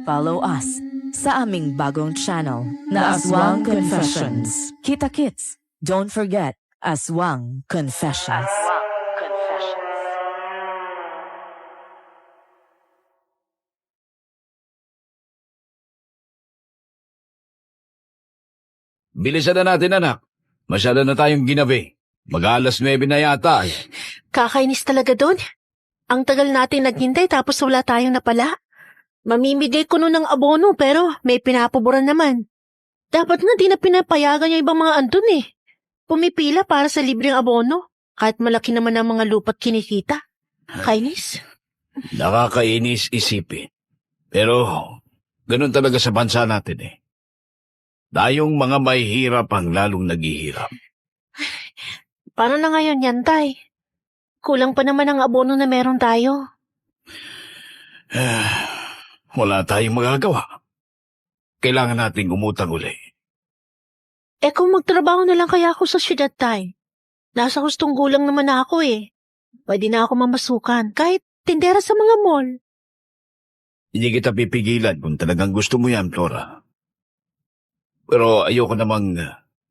Follow us sa aming bagong channel na Aswang Confessions. Kita-kits, don't forget Aswang Confessions. Bilisan na natin, anak. Masyado na tayong ginabi. Mag-alas 9 na yata eh. Kakainis talaga doon. Ang tagal natin naghintay tapos wala tayong napala. Mamimigay ko nun ng abono pero may pinapaboran naman. Dapat nga di na pinapayagan yung ibang mga andun eh. Pumipila para sa libreng abono. Kahit malaki naman ang mga lupa't kinikita. Kainis? Nakakainis isipin. Pero, ganun talaga sa bansa natin eh. Tayong mga may hirap ang lalong naghihirap. Paano na ngayon yan, Tay? Kulang pa naman ang abono na meron tayo. Wala tayong magagawa. Kailangan nating umutang uli. Eh kung magtrabaho na lang kaya ako sa syudad, Tay. Nasa hustong gulang naman na ako eh. Pwede na ako mamasukan kahit tindera sa mga mall. Hindi kita pipigilan kung talagang gusto mo yan, Flora. Pero ayoko namang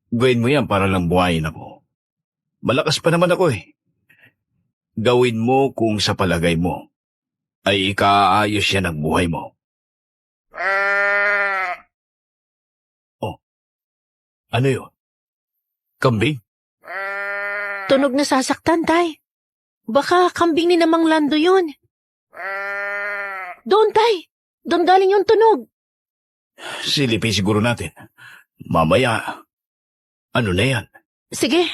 gawin mo yan para lang buhayin ako. Malakas pa naman ako eh. Gawin mo kung sa palagay mo ay ikaayos yan ang buhay mo. Oh, ano yun? Kambing? Tunog na sasaktan, Tay. Baka kambing ni Namang Lando yun. Doon, Tay. Doon galing yung tunog. Silipin siguro natin. Mamaya, ano na yan? Sige.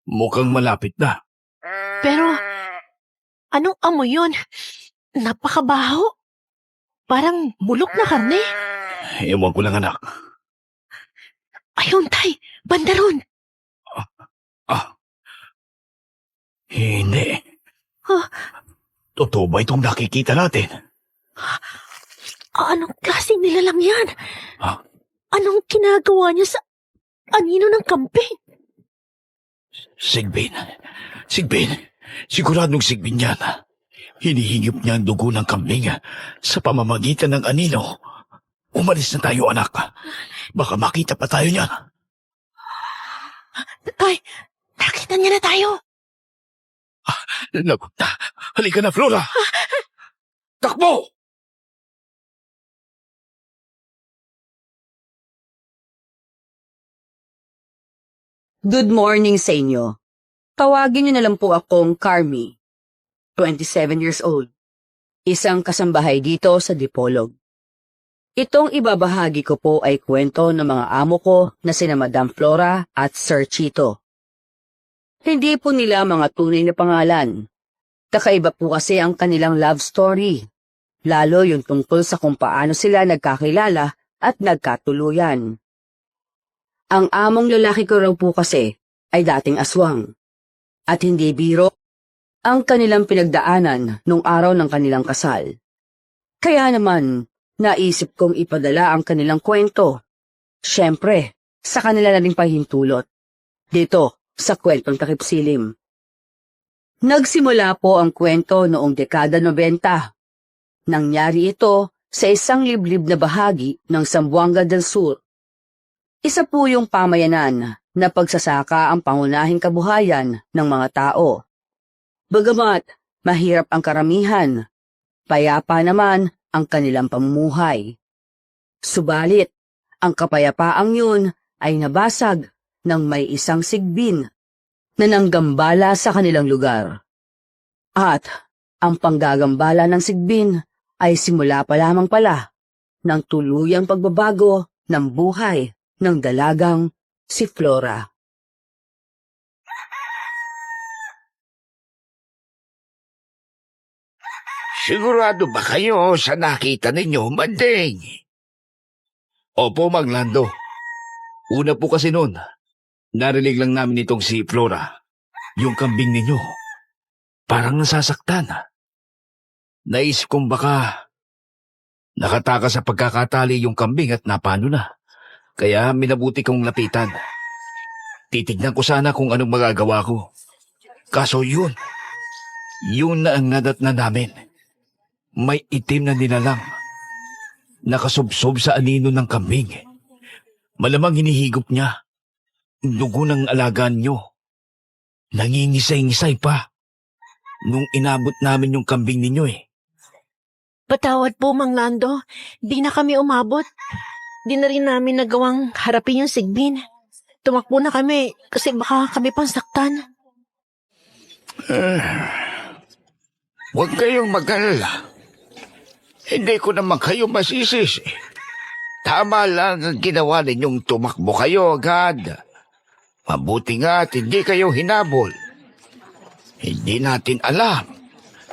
Mukhang malapit na. Pero, anong amoy yun? Napakabaho. Parang bulok na karne. Ewan ko lang, anak. Ayun, Tay. Banda ron. Hindi. Huh? Totoo ba itong nakikita natin? Anong klaseng nilalang yan? Ha? Anong ginagawa niya sa anino ng kambing? Sigbin. Sigbin. Siguradong sigbin yan. Hinihingip niya ang dugo ng kambing sa pamamagitan ng anino. Umalis na tayo, anak. Baka makita pa tayo niyan. Tay, nakita niya na tayo. Lagot na. Halika na, Flora. Takbo! Good morning sa inyo. Tawagin niyo na lang po akong Carmi, 27 years old. Isang kasambahay dito sa Dipolog. Itong ibabahagi ko po ay kwento ng mga amo ko na sina Madam Flora at Sir Chito. Hindi po nila mga tunay na pangalan. Kakaiba po kasi ang kanilang love story. Lalo yung tungkol sa kung paano sila nagkakilala at nagkatuluyan. Ang among lalaki ko raw po kasi ay dating aswang. At hindi biro ang kanilang pinagdaanan nung araw ng kanilang kasal. Kaya naman, naisip kong ipadala ang kanilang kwento. Siyempre, sa kanila na rin pahintulot. Dito, sa kwentong takipsilim. Nagsimula po ang kwento noong dekada 90. Nangyari ito sa isang liblib na bahagi ng Zamboanga del Sur. Isa po yung pamayanan na pagsasaka ang pangunahing kabuhayan ng mga tao. Bagamat mahirap ang karamihan, payapa naman ang kanilang pamumuhay. Subalit, ang kapayapaang yun ay nabasag nang may isang sigbin na nanggambala sa kanilang lugar. At ang panggagambala ng sigbin ay simula pa lamang pala ng tuluyang pagbabago ng buhay ng dalagang si Flora. Sigurado ba kayo sa nakita ninyo, Manding? Opo, Maglando. Una po kasi noon, narinig lang namin itong si Flora. Yung kambing ninyo. Parang nasasaktan. Naisip kong baka nakatakas sa pagkakatali yung kambing at napano na. Kaya minabuti kong lapitan. Titignan ko sana kung anong magagawa ko. Kaso yun na ang nadatna namin. may itim na nilalang. Nakasubsob sa anino ng kambing. Malamang hinihigop niya. Dugo ng alagaan nyo. Nangingisay-ngisay pa. Nung inabot namin yung kambing ninyo eh. Patawad po, Mang Lando. Di na kami umabot. Di na rin namin nagawang harapin yung sigbin. Tumakbo na kami kasi baka kami pang saktan. Huwag kayong mag-alala. Hindi ko naman kayo masisisi. Tama lang ang ginawa ninyong tumakbo kayo agad. Mabuti nga at hindi kayo hinabol. Hindi natin alam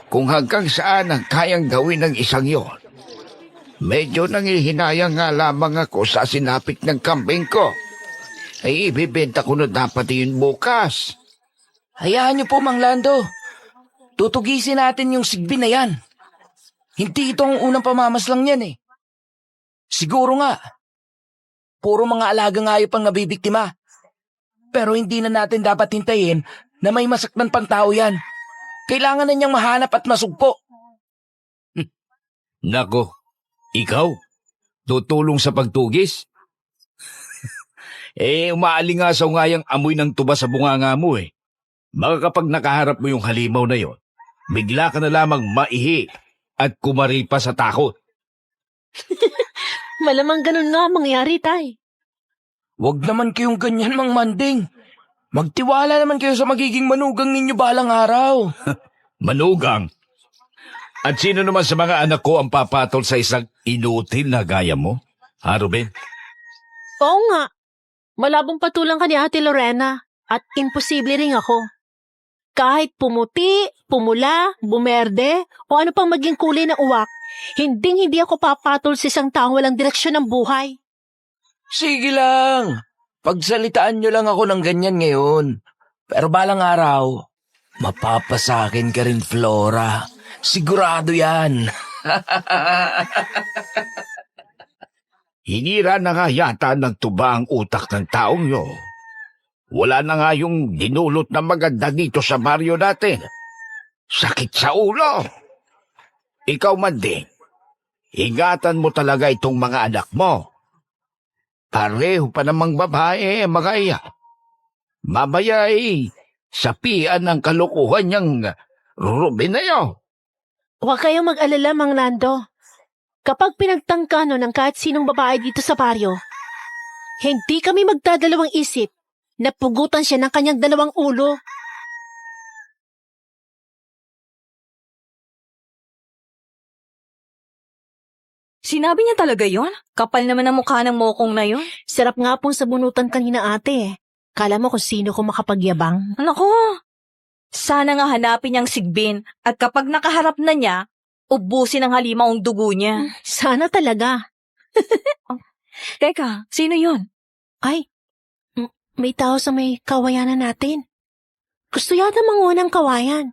kung hanggang saan ang kayang gawin ng isang yon. Medyo nangihinayang nga lamang ako sa sinapit ng kambing ko. Ay ibibenta ko na dapat yun bukas. Hayaan niyo po, Mang Lando. Tutugisin natin yung sigbin na yan. Hindi ito ang unang pamamaslang niyan eh. Siguro nga, puro mga alagang hayop ang nabibiktima. Pero hindi na natin dapat hintayin na may masaktan pang tao yan. Kailangan na niyang mahanap at masugpo. Nako, ikaw? Tutulong sa pagtugis? Umaalingasaw nga yung amoy ng tuba sa bunganga mo eh. Baka kapag nakaharap mo yung halimaw na yon, bigla ka na lamang maihi at kumari pa sa takot. Malamang ganun nga mangyari, Tay. Huwag naman kayong ganyan, Mang Manding. Magtiwala naman kayo sa magiging manugang ninyo balang araw. Manugang? At sino naman sa mga anak ko ang papatol sa isang inutil na gaya mo? Ha, Ruben? Oo nga. Malabong patulang ka ni Ate Lorena at imposible rin ako. Kahit pumuti, pumula, bumerde, o ano pang maging kulay na uwak, hindi ako papatol sa isang taong walang direksyon ng buhay. Sige lang. Pagsalitaan nyo lang ako ng ganyan ngayon. Pero balang araw, mapapasakin ka rin, Flora. Sigurado yan. Hinira na nga yata ng tuba ang utak ng taong yo. Wala na nga yung dinulot na maganda dito sa baryo natin. Sakit sa ulo. Ikaw man din, ingatan mo talaga itong mga anak mo. Pareho pa namang babae, magaya. Mamaya sapian ng kalokohan niyang Ruben na yun. Huwag kayong mag-alala, Mang Lando. Kapag pinagtangkano ng kahit sinong babae dito sa baryo, hindi kami magdadalawang isip na pugutan siya ng kanyang dalawang ulo. Sinabi niya talaga yon? Kapal naman ang mukha ng mokong na yon. Sarap nga pong sabunutan kanina, ate. Kala mo kung sino ko makapagyabang. Nako, sana nga hanapin niyang sigbin at kapag nakaharap na niya, ubusin ang halimaw ang dugo niya. Sana talaga. Teka, sino yon? Ay, may tao sa may kawayanan natin. Gusto yata mangunang kawayan.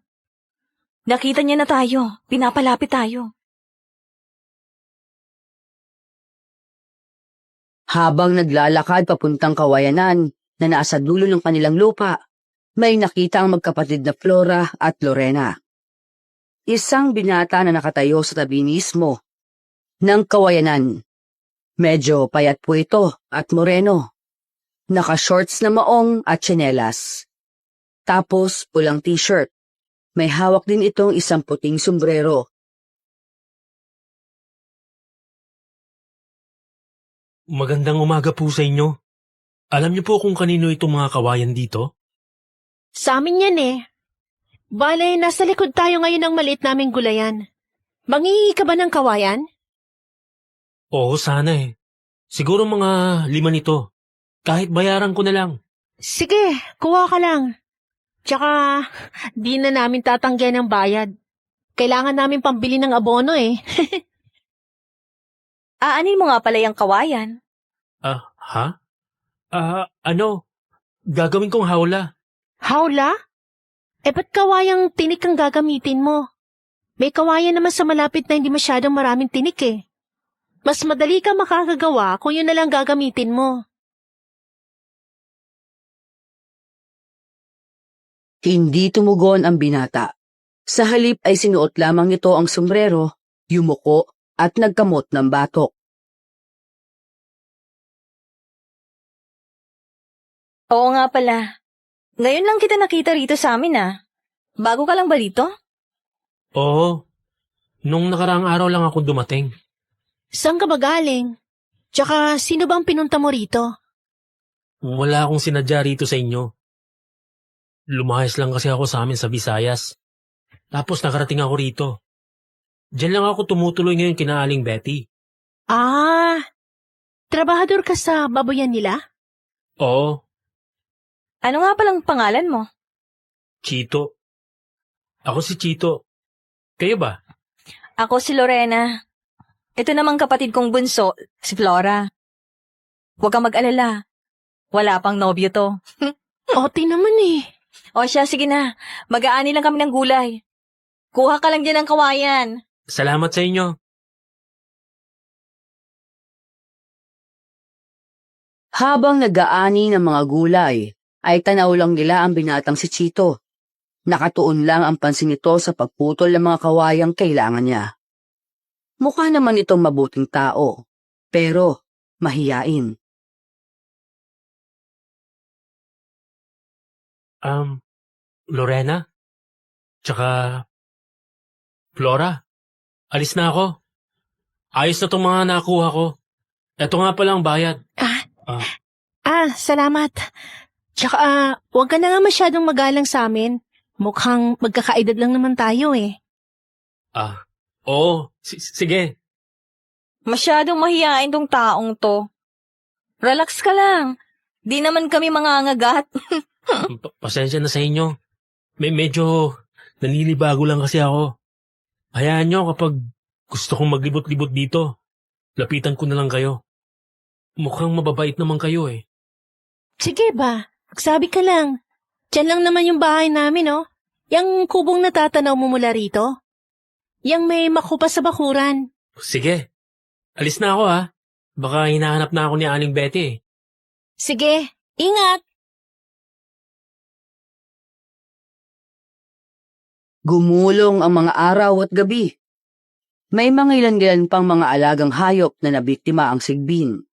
Nakita niya na tayo. Pinapalapit tayo. Habang naglalakad papuntang kawayanan na nasa dulo ng kanilang lupa, may nakita ang magkapatid na Flora at Lorena. Isang binata na nakatayo sa tabi mismo ng kawayanan. Medyo payat po ito at moreno. Naka-shorts na maong at tsinelas. Tapos pulang t-shirt. May hawak din itong isang puting sombrero. Magandang umaga po sa inyo. Alam niyo po kung kanino itong mga kawayan dito? Sa amin yan eh. Bale, nasa likod tayo ngayon ng maliit naming gulayan. Mangingi ka ba ng kawayan? Oo, sana eh. Siguro mga 5 nito. Kahit bayaran ko na lang. Sige, kuha ka lang. Tsaka, di na namin tatanggihan ng bayad. Kailangan namin pambili ng abono eh. Aanin mo nga pala yung kawayan. Ha? Gagawin kong hawla. Hawla? Ba't kawayang tinik ang gagamitin mo? May kawayan naman sa malapit na hindi masyadong maraming tinik eh. Mas madali ka makakagawa kung yun na lang gagamitin mo. Hindi tumugon ang binata. Sa halip ay sinuot lamang nito ang sombrero yumuko at nagkamot ng batok. Oo nga pala. Ngayon lang kita nakita rito sa amin Bago ka lang ba dito? Oo. Nung nakaraang araw lang ako dumating. Saan ka ba galing? Tsaka sino bang pinunta mo rito? Wala akong sinadya rito sa inyo. Lumahis lang kasi ako sa amin sa Visayas. Tapos nakarating ako rito. Diyan lang ako tumutuloy ngayon kina Aling Betty. Ah, trabahador ka sa baboyan nila? Oo, Ano nga palang pangalan mo? Chito. Ako si Chito. Kayo ba? Ako si Lorena. Ito namang kapatid kong bunso, si Flora. Huwag kang mag-alala. Wala pang nobyo to. Oti naman eh. O siya, sige na. Mag-aani lang kami ng gulay. Kuha ka lang dyan ng kawayan. Salamat sa inyo. Habang nag-aani ng mga gulay, ay tanaw lang nila ang binatang si Chito. Nakatuon lang ang pansin nito sa pagputol ng mga kawayang kailangan niya. Mukha naman itong mabuting tao, pero mahiyain. Lorena? Tsaka Flora? Alis na ako. Ayos na itong mga nakuha ko. Eto nga pala ang bayad. Salamat. Tsaka, huwag ka na nga masyadong magalang sa amin. Mukhang magkakaedad lang naman tayo eh. Oo. Sige. Masyadong mahiyain tong taong to. Relax ka lang. Di naman kami mangangagat. Pasensya na sa inyo. Medyo naninibago lang kasi ako. Hayaan nyo kapag gusto kong maglibot-libot dito. Lapitan ko na lang kayo. Mukhang mababait naman kayo eh. Sige ba, magsabi ka lang. Diyan lang naman yung bahay namin, oh. Yang kubong natatanaw mo mula rito. Yang may makupa sa bakuran. Sige. Alis na ako ha. Baka hinahanap na ako ni Aling Betty eh. Sige, ingat! Gumulong ang mga araw at gabi. May mga ilan-ilan pang mga alagang hayop na nabiktima ang sigbin.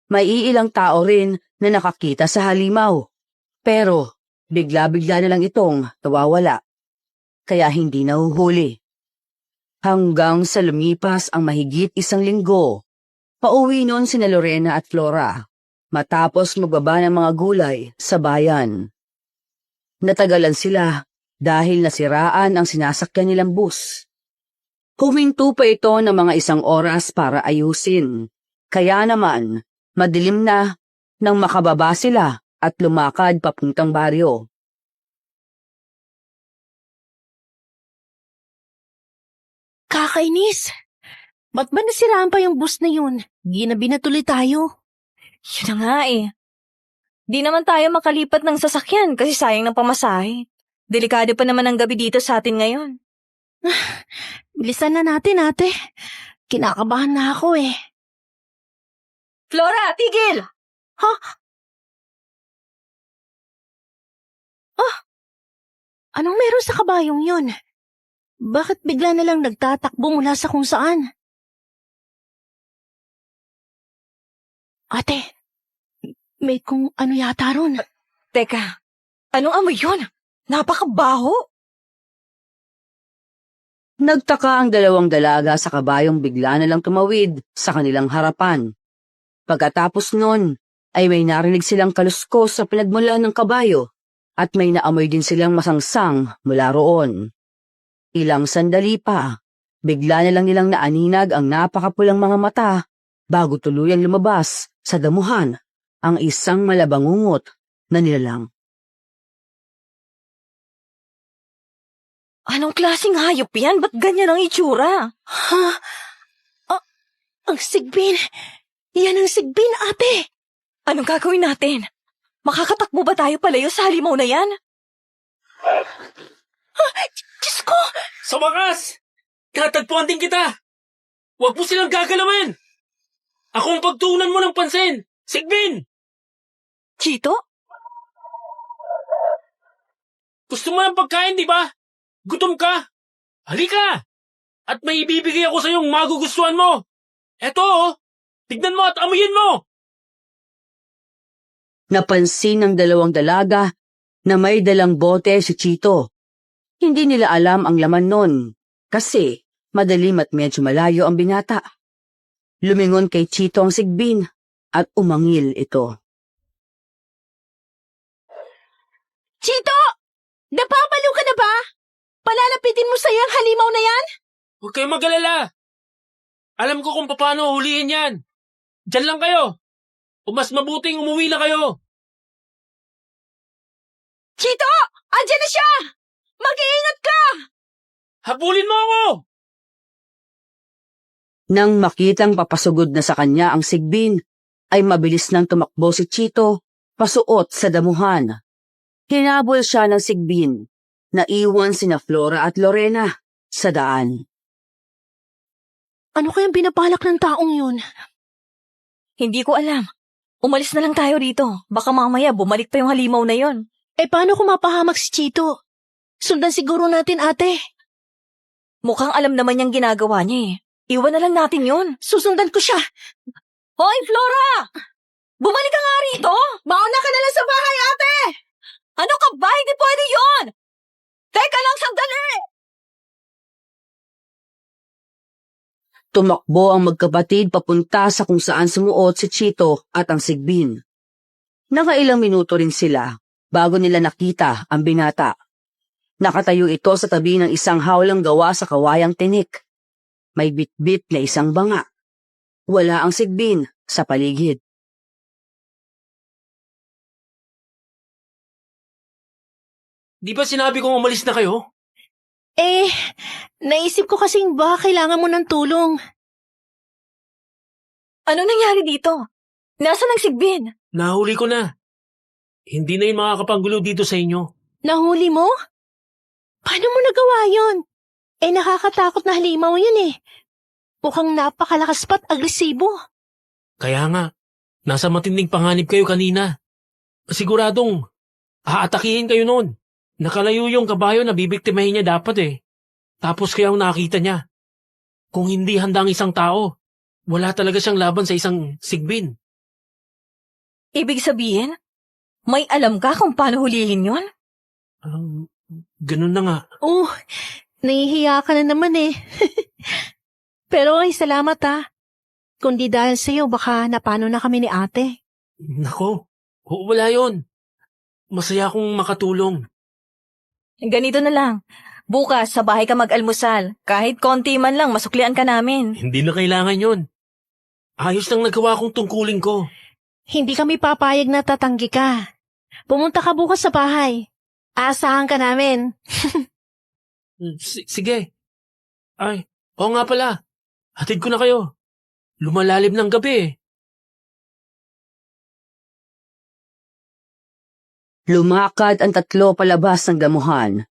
May iilang tao rin na nakakita sa halimaw. Pero bigla-bigla na lang itong nawawala. Kaya hindi nahuhuli. Hanggang sa lumipas ang mahigit 1 linggo, pauwi noon sina Lorena at Flora matapos magbaba ng mga gulay sa bayan. Natagalan sila dahil nasiraan ang sinasakyan nilang bus. Huminto pa ito ng mga 1 oras para ayusin. Kaya naman, madilim na nang makababa sila at lumakad papuntang baryo. Kakainis! Ba't ba nasiraan pa yung bus na yun? Ginabi na tuloy tayo. Yun na nga eh. Di naman tayo makalipat ng sasakyan kasi sayang ng pamasahe. Delikado pa naman ang gabi dito sa atin ngayon. Bilisan na natin, ate. Kinakabahan na ako eh. Flora, tigil! Anong meron sa kabayong yun? Bakit bigla na lang nagtatakbo mula sa kung saan? Ate, may kung ano yata ron. Teka, anong amoy yun? Napakabaho! Nagtaka ang 2 dalaga sa kabayong bigla na lang tumawid sa kanilang harapan. Pagkatapos nun, ay may narinig silang kaluskos sa pinagmulan ng kabayo at may naamoy din silang masangsang mula roon. Ilang sandali pa, bigla na lang nilang naaninag ang napakapulang mga mata bago tuluyang lumabas sa damuhan ang isang malabangungot na nilalang. Anong klaseng hayop yan? Ba't ganyan ang itsura? Ha? Ang sigbin! Yan ang sigbin, ate! Anong gagawin natin? Makakatakbo ba tayo palayo sa halimaw na yan? Diyos ko! Sa wakas! Tatagpuan din kita! Huwag mo silang gagalawin! Ako ang pagtuunan mo ng pansin! Sigbin! Chito? Gusto mo ng pagkain, di ba? Gutom ka? Halika! At may ibibigay ako sa yung magugustuhan mo. Eto oh, tignan mo at amuyin mo. Napansin ng dalawang dalaga na may dalang bote si Chito. Hindi nila alam ang laman nun kasi madilim at medyo malayo ang binata. Lumingon kay Chito ang sigbin at umangil ito. Chito! Napapalo ka na ba? Palalapitin mo sa'yo ang halimaw na yan? Huwag kayong mag-alala. Alam ko kung paano hulihin yan. Diyan lang kayo. O mas mabuting umuwi na kayo. Chito! Andiyan na siya! Mag-iingat ka! Habulin mo ako! Nang makitang papasugod na sa kanya ang sigbin, ay mabilis nang tumakbo si Chito pasuot sa damuhan. Hinabol siya ng sigbin. Naiwan sina Flora at Lorena sa daan. Ano kayang binabalak ng taong yun? Hindi ko alam. Umalis na lang tayo rito. Baka mamaya bumalik pa yung halimaw na yon. Eh paano kung mapahamak si Chito? Sundan siguro natin, ate. Mukhang alam naman niyang ginagawa niya eh. Iwan na lang natin yon. Susundan ko siya. Hoy, Flora! Bumalik ka nga rito! Mauna ka na lang sa bahay, ate! Ano ka ba? Hindi pwede yon! Teka lang, sandali! Tumakbo ang magkapatid papunta sa kung saan sumuot si Chito at ang sigbin. Nakailang minuto rin sila bago nila nakita ang binata. Nakatayo ito sa tabi ng isang hawlang gawa sa kawayang tinik. May bitbit na isang banga. Wala ang sigbin sa paligid. Di ba sinabi kong umalis na kayo? Eh, naisip ko kasing ba kailangan mo ng tulong. Ano nangyari dito? Nasaan ang sigbin? Nahuli ko na. Hindi na yun makakapanggulo dito sa inyo. Nahuli mo? Paano mo nagawa yun? Eh, nakakatakot na halimaw yun eh. Mukhang napakalakas pa't agresibo. Kaya nga, nasa matinding panganib kayo kanina. Siguradong, aatakihin kayo noon. Nakalayo yung kabayo na bibiktimahin niya dapat eh. Tapos kaya nakita niya. Kung hindi handa ang isang tao, wala talaga siyang laban sa isang sigbin. Ibig sabihin, may alam ka kung paano hulihin yon? Ganun na nga. Oh, nahihiya ka na naman eh. Pero ay salamat ah. Kung di dahil sa'yo, baka napano na kami ni ate. Nako, wala yon. Masaya akong makatulong. Ganito na lang. Bukas, sa bahay ka mag-almusal. Kahit konti man lang, masuklian ka namin. Hindi na kailangan yon. Ayos lang nagawa kong tungkulin ko. Hindi kami papayag na tatanggi ka. Pumunta ka bukas sa bahay. Aasahan ka namin. Sige. Ay, oo nga pala. Hatid ko na kayo. Lumalalim ng gabi eh. Lumakad ang tatlo palabas ng damuhan.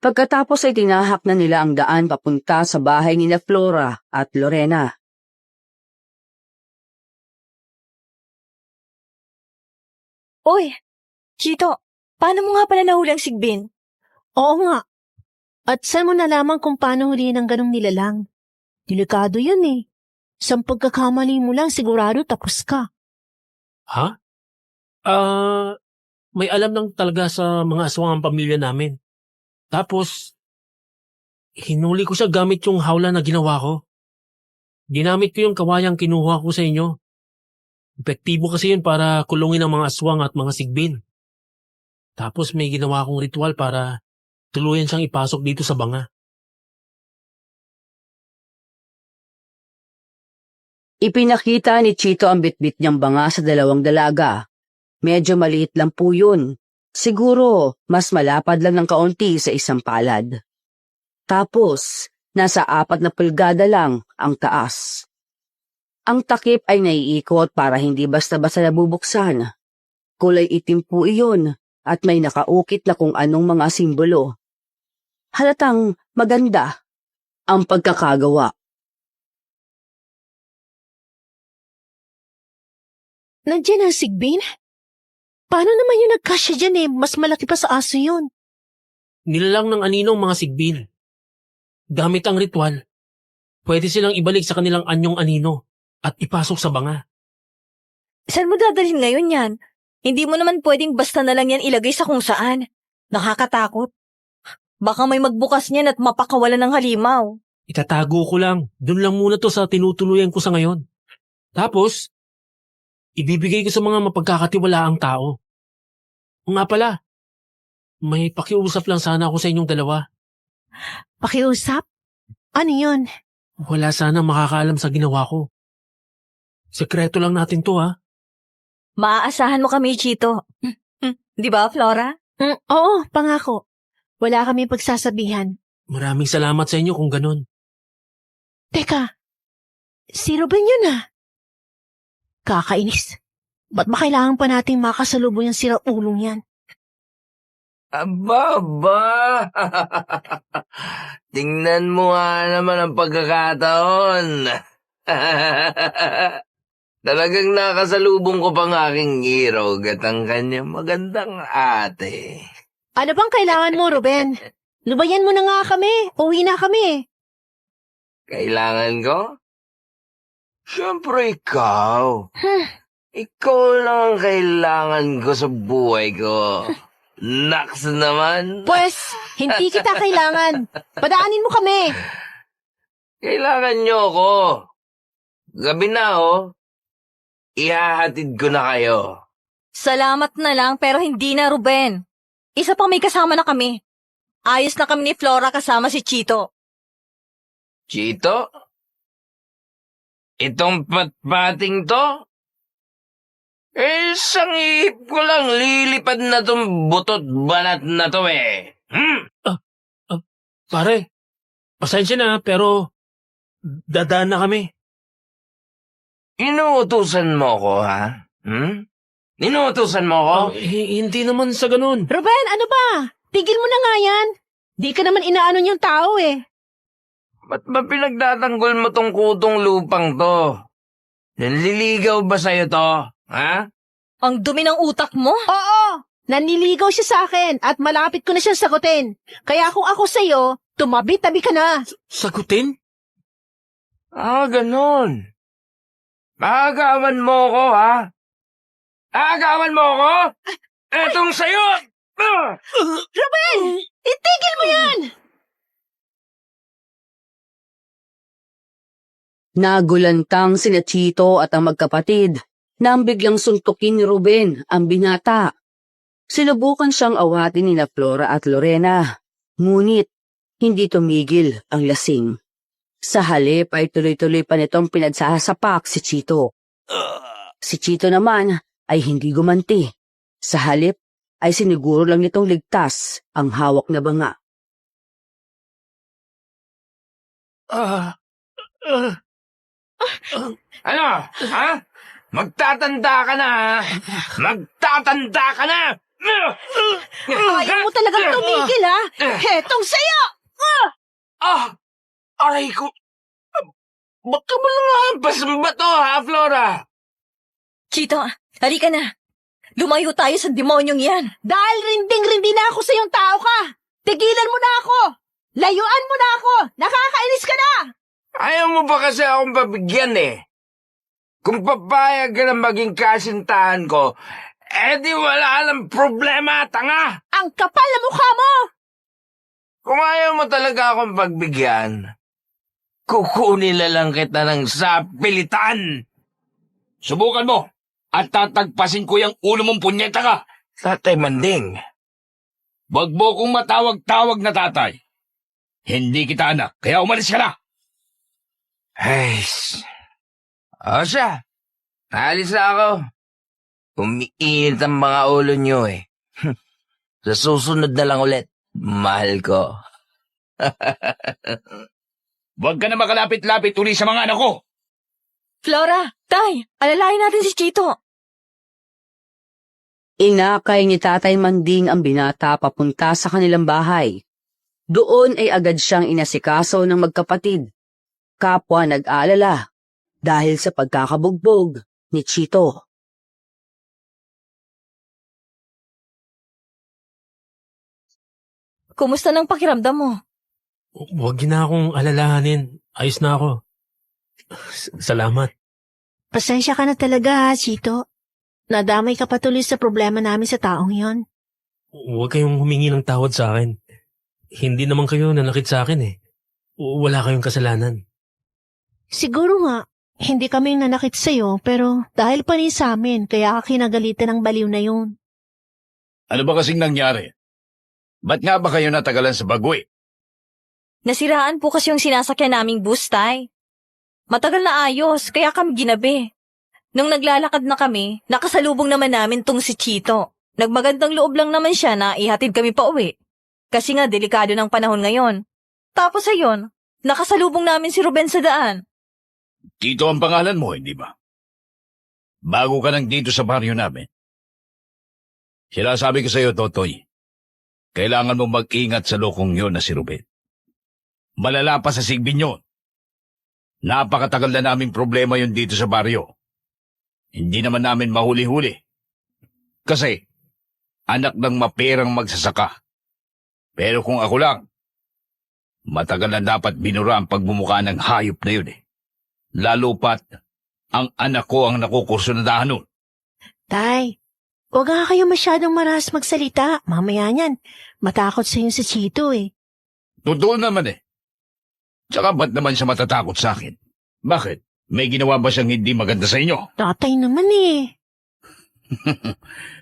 Pagkatapos ay tinahak na nila ang daan papunta sa bahay ni Flora at Lorena. Uy, Chito, paano mo nga pala nahuli ang sigbin? Oo nga. At saan mo nalaman kung paano huliin ang ganong nilalang? Delikado yun eh. Sa pagkakamali mo lang, sigurado tapos ka. Ha? May alam lang talaga sa mga aswang ang pamilya namin. Tapos, hinuli ko siya gamit yung hawla na ginawa ko. Ginamit ko yung kawayang kinuha ko sa inyo. Epektibo kasi yun para kulungin ang mga aswang at mga sigbin. Tapos may ginawa akong ritual para tuluyan siyang ipasok dito sa banga. Ipinakita ni Chito ang bitbit niyang banga sa dalawang dalaga. Medyo maliit lang po yun. Siguro, mas malapad lang ng kaunti sa isang palad. Tapos, nasa 4 na pulgada lang ang taas. Ang takip ay naiikot para hindi basta-basta nabubuksan. Kulay itim po iyon at may nakaukit na kung anong mga simbolo. Halatang maganda ang pagkakagawa. Nandiyan ang sigbin? Paano naman yung nagkasya dyan eh? Mas malaki pa sa aso yun. Nilalang ng aninong mga sigbin. Gamit ang ritual, pwede silang ibalik sa kanilang anyong anino at ipasok sa banga. Saan mo dadalhin ngayon yan? Hindi mo naman pwedeng basta na lang yan ilagay sa kung saan. Nakakatakot. Baka may magbukas niyan at mapakawalan ng halimaw. Itatago ko lang. Doon lang muna to sa tinutuluyan ko sa ngayon. Tapos, ibibigay ko sa mga mapagkakatiwalaang tao. O nga pala, may pakiusap lang sana ako sa inyong dalawa. Pakiusap? Ano yun? Wala sana makakaalam sa ginawa ko. Sekreto lang natin to, ha? Maaasahan mo kami, Chito. Di ba, Flora? Oo, pangako. Wala kami pagsasabihan. Maraming salamat sa inyo kung ganun. Teka, si Ruben yun ah. Kakainis. Ba't ba kailangan pa nating makasalubong yung sira-ulong yan? Aba. Tingnan mo nga naman ang pagkakataon. Talagang nakasalubong ko pang aking hero at ang kanyang magandang ate. Ano bang kailangan mo, Ruben? Lubayan mo na nga kami. Uwi na kami. Kailangan ko? Siyempre ikaw. Ikaw lang ang kailangan ko sa buhay ko. Naks naman. Pues, hindi kita kailangan. Padaanin mo kami. Kailangan nyo ako. Gabi na ihahatid ko na kayo. Salamat na lang pero hindi na, Ruben. Isa pang may kasama na kami. Ayos na kami ni Flora kasama si Chito. Chito? Itong patpating to? Sangihip ko lang lilipad na tong butot balat na to Pare, pasensya na pero dadaan na kami. Inuutusan mo ko, ha? Inuutusan mo ko? Hindi naman sa ganun. Ruben, ano ba? Tigil mo na nga yan. Di ka naman inaano yung tao eh. Ba't ba pinagtatanggol mo tong kutong lupang to? Nanliligaw ba sa'yo to? Ha? Ang dumi ng utak mo? Oo, naniligaw siya sa akin at malapit ko na siyang sagutin. Kaya kung ako sa'yo, tumabi-tabi ka na. Sagutin? Ganun. Aagawan mo ko, ha? Aagawan mo ko? Etong sa'yo! Ruben, itigil mo yan! Nagulantang sina Chito at ang magkapatid nang biglang suntukin ni Ruben ang binata. Sinubukan siyang awatin nina Flora at Lorena, ngunit hindi tumigil ang lasing. Sa halip ay tuloy-tuloy pa nitong pinagsasapak si Chito. Si Chito naman ay hindi gumanti. Sa halip ay siniguro lang nitong ligtas ang hawak na banga. Ano? Ha? Magtatanda ka na, ha? Magtatanda ka na! Ayaw mo talagang tumigil ha? Hetong sa'yo! Aray ko! Ba't ka mo lang hampas ba to, ha, Flora? Chito, halika na. Lumayo tayo sa demonyong yan. Dahil rinding-rindi na ako sa iyong tao ka. Tigilan mo na ako. Layuan mo na ako. Nakakainis ka na. Ayaw mo ba kasi akong babigyan Kung papayag ka na maging kasintahan ko, di wala lang problema, tanga! Ang kapal na mukha mo. Kung ayaw mo talaga akong pagbigyan, kukunin na lang kita ng sapilitan! Subukan mo at tatagpasin ko yung ulo mong punyeta ka. Tatay Manding, Wag mo kong matawag-tawag na tatay. Hindi kita anak, kaya umalis ka na. ay, siya, alis na ako. Umiinit ang mga ulo nyo Sa susunod na lang ulit, mahal ko. Wag ka na makalapit-lapit uli sa mga anak ko. Flora, Tay, alalahin natin si Chito. Inakay ni Tatay Manding ang binata papunta sa kanilang bahay. Doon ay agad siyang inasikaso ng magkapatid. Kapwa nag-aalala dahil sa pagkakabugbog ni Chito. Kumusta ng pakiramdam mo? Huwag niyo na akong alalahanin. Ayos na ako. Salamat. Pasensya ka na talaga, ha, Chito. Nadamay ka patuloy sa problema namin sa taong yon. Huwag kayong humingi ng tawad sa akin. Hindi naman kayo nanakit sa akin eh. Wala kayong kasalanan. Siguro nga, hindi kami nanakit sa'yo, pero dahil pa rin sa amin, kaya ka kinagalitan ng baliw na yun. Ano ba kasing nangyari? Ba't nga ba kayo natagalan sa bagwe? Nasiraan po kasi yung sinasakyan naming bus, Tay. Matagal na ayos, kaya kami ginabi. Nung naglalakad na kami, nakasalubong naman namin tong si Chito. Nagmagandang loob lang naman siya na ihatid kami pa uwi. Kasi nga delikado ng panahon ngayon. Tapos ayun, nakasalubong namin si Ruben sa daan. Tito ang pangalan mo, hindi ba? Bago ka nang dito sa baryo namin. Sinasabi ko sa iyo, Totoy, kailangan mo mag-ingat sa lokong yon na si Ruben. Malala pa sa sigbin yun. Napakatagal na naming problema yun dito sa baryo. Hindi naman namin mahuli-huli. Kasi, anak ng maperang magsasaka. Pero kung ako lang, matagal na dapat binura ang pagbumuka ng hayop na yun eh. Lalo pat, ang anak ko ang nakukurso na daan nun. Tay, huwag nga kayo masyadong maras magsalita. Mamaya niyan, matakot sa'yo si Chito eh. Totoo naman eh. Tsaka ba't naman siya matatakot sa akin? Bakit? May ginawa ba siyang hindi maganda sa inyo? Tatay naman eh.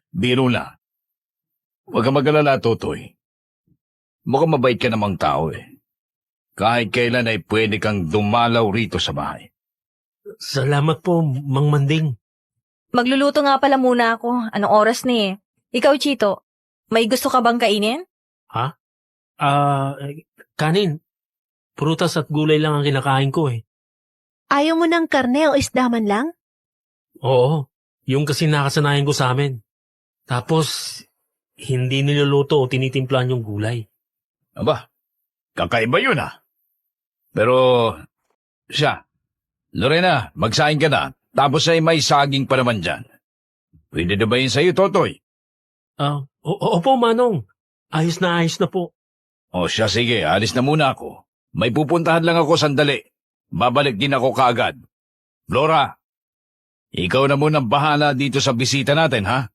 Biro na. Huwag kang mag-alala, Totoy. Mukhang mabait ka namang tao eh. Kahit kailan ay pwede kang dumalaw rito sa bahay. Salamat po, Mang Manding. Magluluto nga pala muna ako. Anong oras na eh? Ikaw, Chito, may gusto ka bang kainin? Kanin. Prutas at gulay lang ang kinakain ko eh. Ayaw mo ng karne o isda man lang? Oo, yung kasi nakasanayan ko sa amin. Tapos, hindi niluluto o tinitimplan yung gulay. Aba, kakaiba yun ah. Pero, siya, Lorena, magsaing ka na. Tapos ay may saging pa naman dyan. Pwede na ba yun sa'yo, Totoy? Opo, Manong. Ayos na po. O siya, sige, alis na muna ako. May pupuntahan lang ako sandali. Babalik din ako kaagad. Flora, ikaw na munang bahala dito sa bisita natin, ha?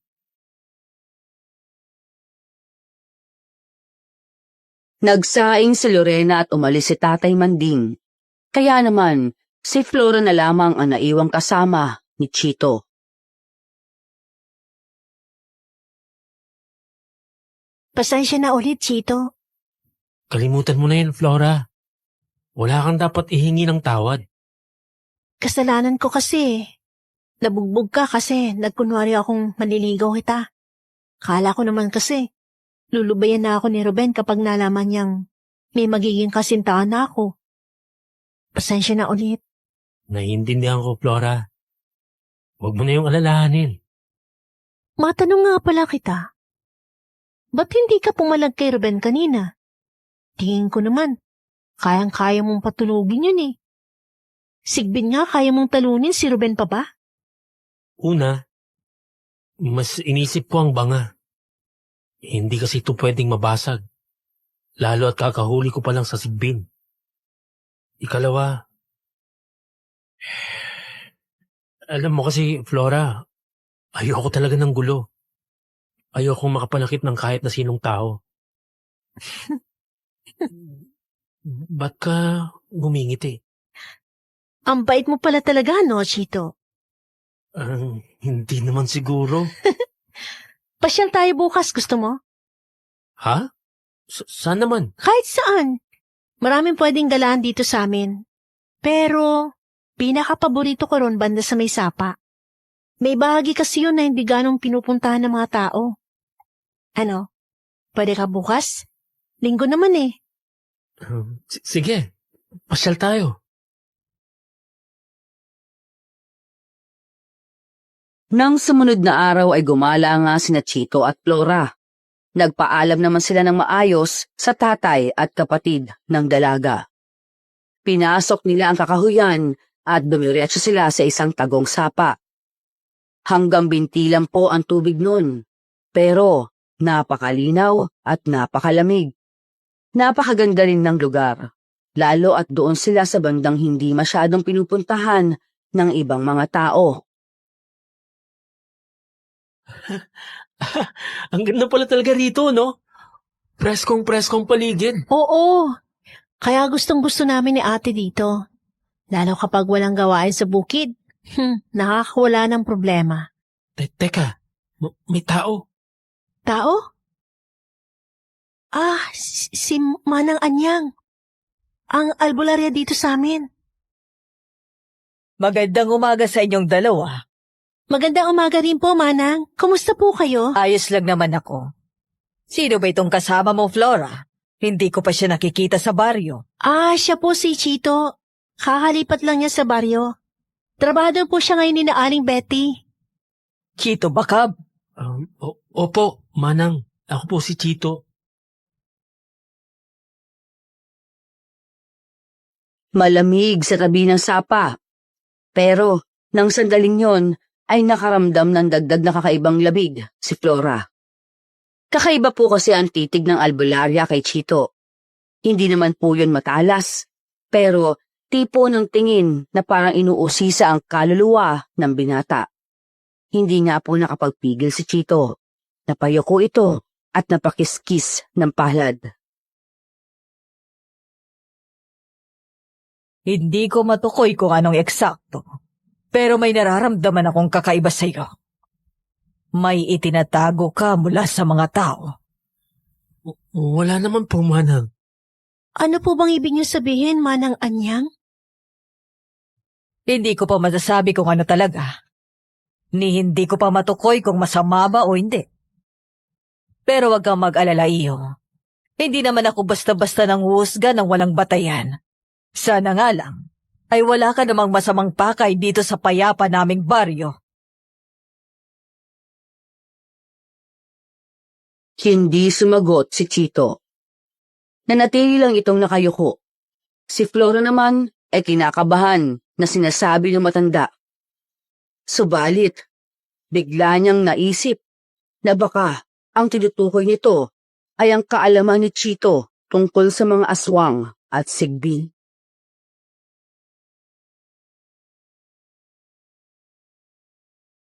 Nagsaing si Lorena at umalis si Tatay Manding. Kaya naman, si Flora na lamang ang naiwang kasama ni Chito. Pasensya na ulit, Chito. Kalimutan mo na yun, Flora. Wala kang dapat ihingi ng tawad. Kasalanan ko kasi. Nabugbog ka kasi nagkunwari akong manliligaw kita. Kala ko naman kasi, lulubayan na ako ni Ruben kapag nalaman niyang may magiging kasintahan na ako. Pasensya na ulit. Naiintindihan ko, Flora. Huwag mo na yung alalahanin. Matanong nga pala kita. Ba't hindi ka pumalag kay Ruben kanina? Tingin ko naman, kayang-kaya mong patulugin yun eh. Sigbin nga, kaya mong talunin si Ruben pa ba? Una, mas inisip ko ang banga. Hindi kasi ito pwedeng mabasag. Lalo at kakahuli ko pa lang sa sigbin. Ikalawa, alam mo kasi, Flora, ayoko talaga ng gulo. Ayoko makapanakit ng kahit na sinong tao. Ba't ka ngumingiti? Ang bait mo pala talaga, no, Chito? Hindi naman siguro. Pasyal tayo bukas, gusto mo? Ha? Saan naman? Kahit saan. Maraming pwedeng galaan dito sa amin. Pero, pinaka-paborito ko ron banda sa may sapa. May bahagi kasi yun na hindi ganong pinupuntahan ng mga tao. Ano? Pwede ka bukas? Linggo naman eh. Sige, pasyal tayo. Nang sumunod na araw ay gumala nga sina Chito at Flora. Nagpaalam naman sila ng maayos sa tatay at kapatid ng dalaga. Pinasok nila ang kakahuyan at dumiretso sila sa isang tagong sapa. Hanggang binti lang po ang tubig nun, pero napakalinaw at napakalamig. Napakaganda rin ng lugar, lalo at doon sila sa bandang hindi masyadong pinupuntahan ng ibang mga tao. Ang ganda pala talaga rito, no? Preskong paligid. Oo. Kaya gustong-gusto namin ni ate dito. Lalo kapag walang gawain sa bukid. Nakakawala ng problema. Teka, may tao. Tao? Si Manang Anyang. Ang albularya dito sa amin. Magandang umaga sa inyong dalawa. Magandang umaga rin po, Manang. Kumusta po kayo? Ayos lang naman ako. Sino ba itong kasama mo, Flora? Hindi ko pa siya nakikita sa baryo. Siya po si Chito. Kakalipat lang niya sa baryo. Trabado po siya ngayon ni na Aling Betty. Chito Bakab. Opo, Manang. Ako po si Chito. Malamig sa tabi ng sapa. Pero, nang sandaling yon, ay nakaramdam ng dagdag na kakaibang labig si Flora. Kakaiba po kasi ang titig ng albularya kay Chito. Hindi naman po yun matalas, pero tipo ng tingin na parang inuusisa ang kaluluwa ng binata. Hindi nga po nakapagpigil si Chito. Napayoko ito at napakiskis ng palad. Hindi ko matukoy kung anong eksakto. Pero may nararamdaman akong kakaiba sa iyo. May itinatago ka mula sa mga tao. Wala naman po, Manang. Ano po bang ibig niyo sabihin, Manang Anyang? Hindi ko pa masasabi kung ano talaga. Ni hindi ko pa matukoy kung masama ba o hindi. Pero wag kang mag-alala, iyo. Hindi naman ako basta-basta nang husga ng walang batayan. Sana nga lang, ay wala ka namang masamang pakay dito sa payapa naming baryo. Hindi sumagot si Chito. Nanatili lang itong nakayuko. Si Flora naman ay kinakabahan na sinasabi ng matanda. Subalit, bigla niyang naisip na baka ang tinutukoy nito ay ang kaalaman ni Chito tungkol sa mga aswang at sigbin.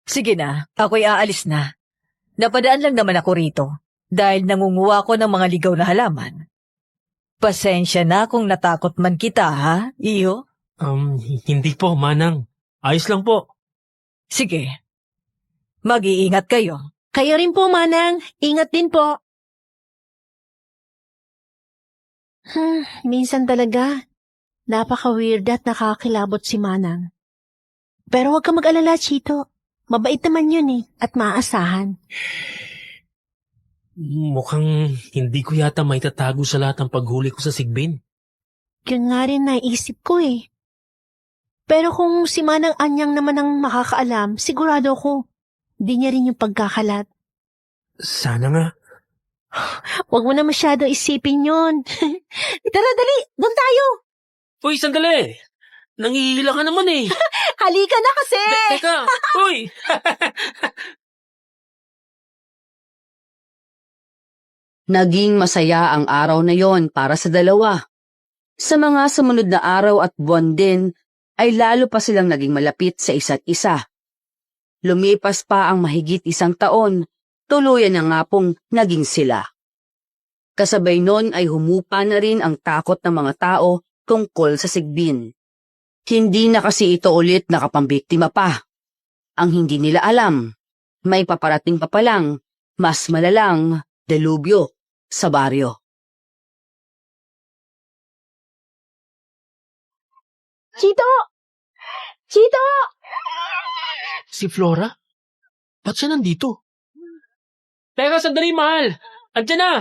Sige na, ako'y aalis na. Napadaan lang naman ako rito dahil nangunguha ko ng mga ligaw na halaman. Pasensya na kung natakot man kita, ha, iyo? Hindi po, Manang. Ayos lang po. Sige, mag-iingat kayo. Kayo rin po, Manang. Ingat din po. Minsan talaga, napaka-weird at nakakilabot si Manang. Pero huwag ka mag-alala, Chito. Mabait naman yun at maaasahan. Mukhang hindi ko yata may tatago sa lahat ng paghuli ko sa sigbin. Yun nga rin naisip ko Pero kung si Manang Anyang naman ang makakaalam, sigurado ko, di niya rin yung pagkakalat. Sana nga. Huwag mo na masyado isipin yun. Tara, dali! Doon tayo! Uy, sandali! Nangihila ka naman eh. Halika na kasi! Teka! Uy! Naging masaya ang araw na yon para sa dalawa. Sa mga sumunod na araw at buwan din, ay lalo pa silang naging malapit sa isa't isa. Lumipas pa ang mahigit 1 taon, tuluyan na nga pong naging sila. Kasabay nun ay humupa na rin ang takot ng mga tao tungkol sa sigbin. Hindi na kasi ito ulit nakapambiktima pa. Ang hindi nila alam, may paparating pa palang mas malalang delubyo sa baryo. Chito! Chito! Si Flora? Ba't siya nandito? Teka, sandali, mahal! Andiyan na!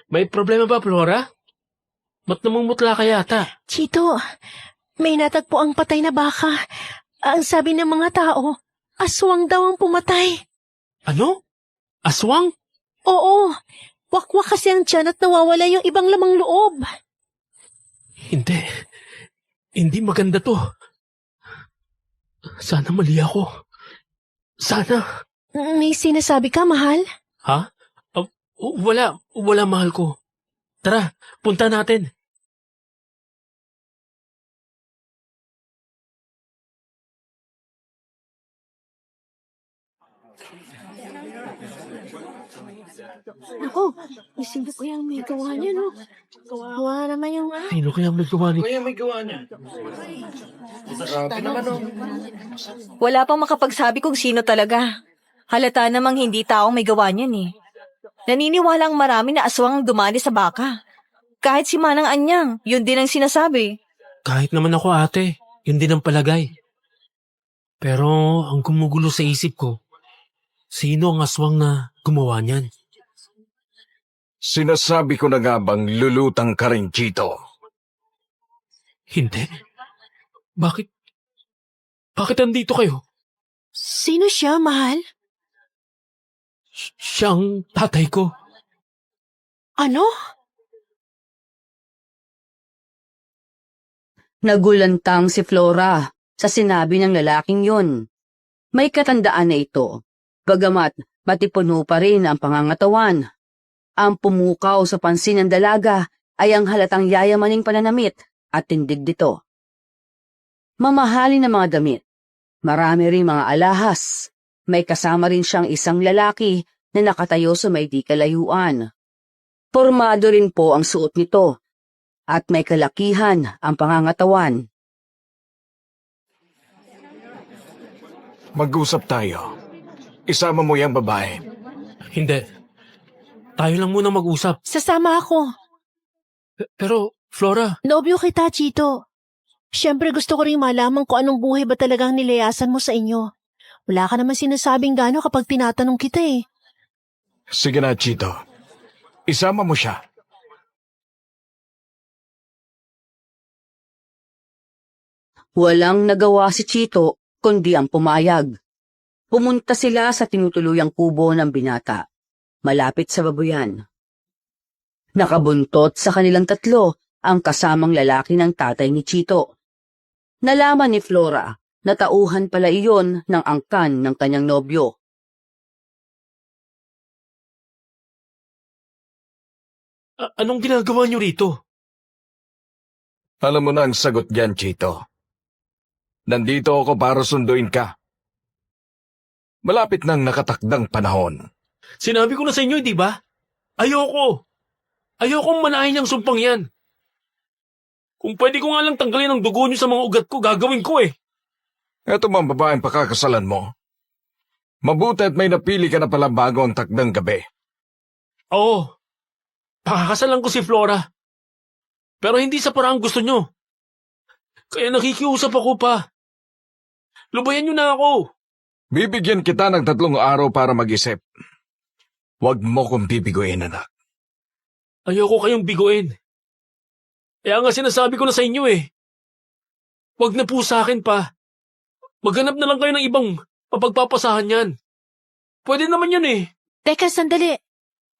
May problema ba, Flora? Ba't namumutla ka yata? Chito, may natagpo ang patay na baka. Ang sabi ng mga tao, aswang daw ang pumatay. Ano? Aswang? Oo, wakwak kasi ang tiyan at nawawala yung ibang lamang loob. Hindi. Hindi maganda to. Sana mali ako. Sana. May sinasabi ka, mahal? Ha? Wala mahal ko. Tara, punta natin. Ako, isip ko yung may gawa niya, no? Gawa naman yung Sino kaya may gawa ni... may gawa niya. Grabe naman, oh. Wala pang makapagsabi kung sino talaga. Halata namang hindi taong may gawa niyan eh. Naniniwala ang marami na aswang ang dumali sa baka. Kahit si Manang Anyang, yun din ang sinasabi. Kahit naman ako ate, yun din ang palagay. Pero ang gumugulo sa isip ko, sino ang aswang na gumawa niyan? Sinasabi ko na nga bang lulutang ka rin, Chito? Hindi. Bakit andito kayo? Sino siya, mahal? Siyang tatay ko. Ano? Nagulantang si Flora sa sinabi ng lalaking yun. May katandaan na ito, bagamat matipuno pa rin ang pangangatawan. Ang pumukaw sa pansin ng dalaga ay ang halatang yayamaning pananamit at tindig dito. Mamahalin na mga damit, marami rin mga alahas, may kasama rin siyang isang lalaki na nakatayo sa may di kalayuan. Pormado rin po ang suot nito at may kalakihan ang pangangatawan. Mag-usap tayo. Isama mo yung babae. Hindi. Tayo lang muna mag-usap. Sasama ako. Pero, Flora, Nobyo kita, Chito. Siyempre gusto ko rin malaman kung anong buhay ba talagang nilayasan mo sa inyo. Wala ka naman sinasabing gano kapag tinatanong kita eh. Sige na, Chito. Isama mo siya. Walang nagawa si Chito kundi ang pumayag. Pumunta sila sa tinutuluyang kubo ng binata, malapit sa babuyan. Nakabuntot sa kanilang tatlo ang kasamang lalaki ng tatay ni Chito. Nalaman ni Flora na tauhan pala iyon ng angkan ng kanyang nobyo. Anong ginagawa niyo rito? Alam mo na ang sagot diyan, Chito. Nandito ako para sunduin ka. Malapit nang nakatakdang panahon. Sinabi ko na sa inyo, di ba? Ayokong manahin yung sumpang yan. Kung pwede ko nga lang tanggalin ang dugo niyo sa mga ugat ko, gagawin ko eh. Eto bang babaeng pakakasalan mo? Mabuti at may napili ka na pala bago ang takdang gabi. Oo. Pakakasalan ko si Flora. Pero hindi sa paraang gusto nyo. Kaya nakikiusap ako pa. Lubayan nyo na ako. Bibigyan kita ng 3 araw para mag-isip. Huwag mo kong bibiguin, anak. Ayoko kayong biguin. Kaya nga sinasabi ko na sa inyo eh. Huwag na po sa akin pa. Maghanap na lang kayo ng ibang mapagpapasahan yan. Pwede naman yan eh. Teka, sandali.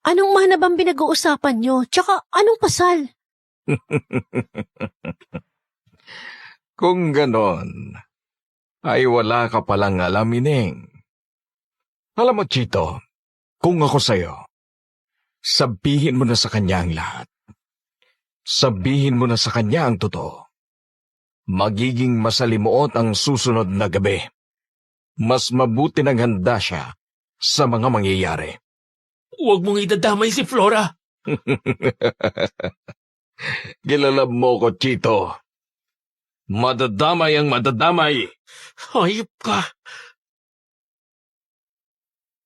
Anong mahanabang pinag-uusapan nyo? Tsaka anong pasal? Kung ganon, ay wala ka palang alamining. Alam mo, Chito, kung ako sa'yo, sabihin mo na sa kanya ang lahat. Sabihin mo na sa kanya ang totoo. Magiging masalimuot ang susunod na gabi. Mas mabuti nang handa siya sa mga mangyayari. Huwag mong idadamay si Flora. Kilala mo ko, Chito. Madadamay ang madadamay. Hayop ka.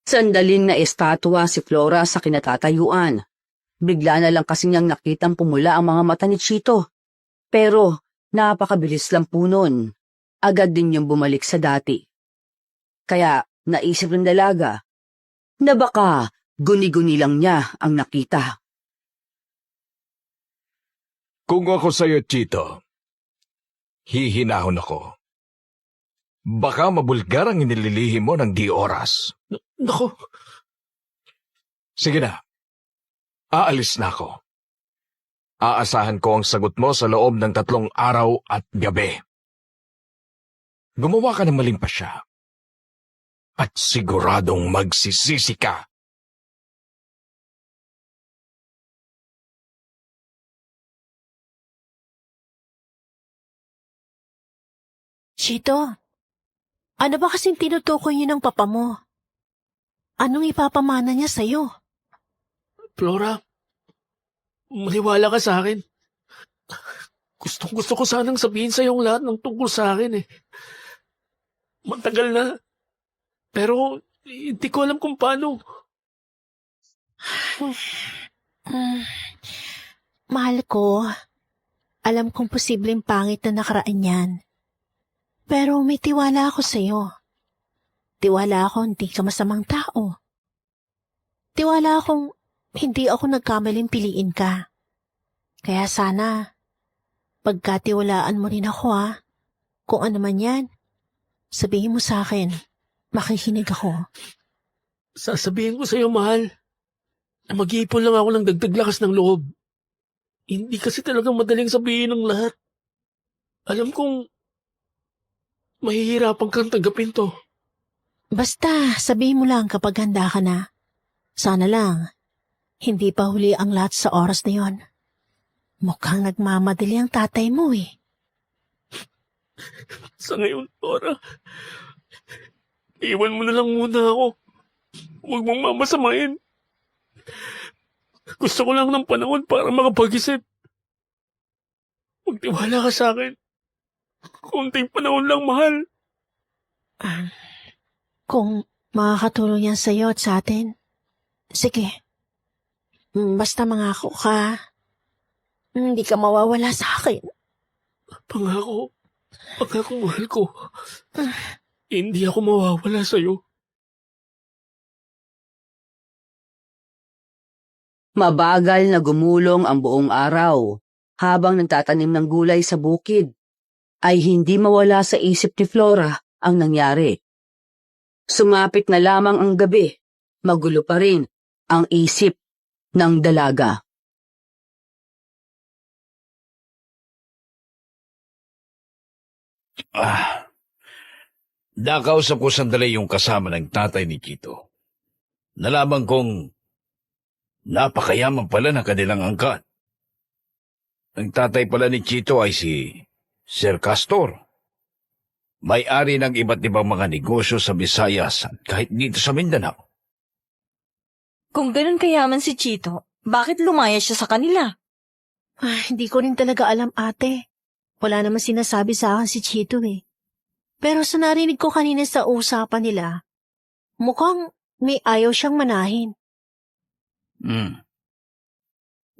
Sandalin na estatwa si Flora sa kinatatayuan. Bigla na lang kasi niyang nakitang pumula ang mga mata ni Chito. Pero napakabilis lang po nun. Agad din niyang bumalik sa dati. Kaya naisip ng dalaga na baka guni-guni lang niya ang nakita. Kung ako sa'yo, Chito, hihinahon ako. Baka mabulgar ang inililihim mo ng di oras. Naku, Sige na. Aalis na ako. Aasahan ko ang sagot mo sa loob ng 3 araw at gabi. Gumawa ka ng maling pasya. At siguradong magsisisi ka. Chito, ano ba kasing tinutukoy niyo ng papa mo? Anong ipapamana niya sa'yo? Flora, maniwala ka sa akin. Gusto ko sanang sabihin sa ang lahat ng tungkol sa akin eh. Matagal na. Pero hindi ko alam kung paano. Mahal ko, alam kong posibleng pangit na nakaraan yan. Pero may tiwala ako sa'yo. Tiwala ako hindi ka masamang tao. Tiwala akong hindi ako nagkamaling piliin ka. Kaya sana, pagkatiwalaan mo rin ako ha. Kung ano man yan, sabihin mo sa akin, makikinig ako. Sasabihin ko sa iyo, mahal, na mag-iipon lang ako ng dagdag lakas ng loob. Hindi kasi talagang madaling sabihin ng lahat. Alam kong mahihirapan kang tanggapin to. Basta, sabihin mo lang kapag handa ka na. Sana lang, hindi pa huli ang lahat sa oras na yon. Mukhang nagmamadali ang tatay mo eh. Sa ngayon, Flora, iwan mo na lang muna ako. Huwag mong mamasamain. Gusto ko lang ng panahon para makapag-isip. Magtiwala ka sa akin. Kunting panahon lang, mahal. Kung makakatulong yan sa'yo at sa atin, sige. Basta mangako ka. Hindi ka mawawala sa akin. Pangako, mahal ko. Hindi ako mawawala sa'yo. Mabagal na gumulong ang buong araw habang nagtatanim ng gulay sa bukid, ay hindi mawala sa isip ni Flora ang nangyari. Sumapit na lamang ang gabi, magulo pa rin ang isip ng dalaga. Nakausap ko sandali yung kasama ng tatay ni Chito. Nalaman kong napakayaman pala ng kanilang angkan. Ang tatay pala ni Chito ay si Sir Castor. May-ari ng iba't ibang mga negosyo sa Visayas at kahit dito sa Mindanao. Kung ganun kayaman si Chito, bakit lumaya siya sa kanila? Hindi ko rin talaga alam, ate. Wala naman sinasabi sa akin si Chito eh. Pero sa narinig ko kanina sa usapan nila, mukhang may ayaw siyang manahin.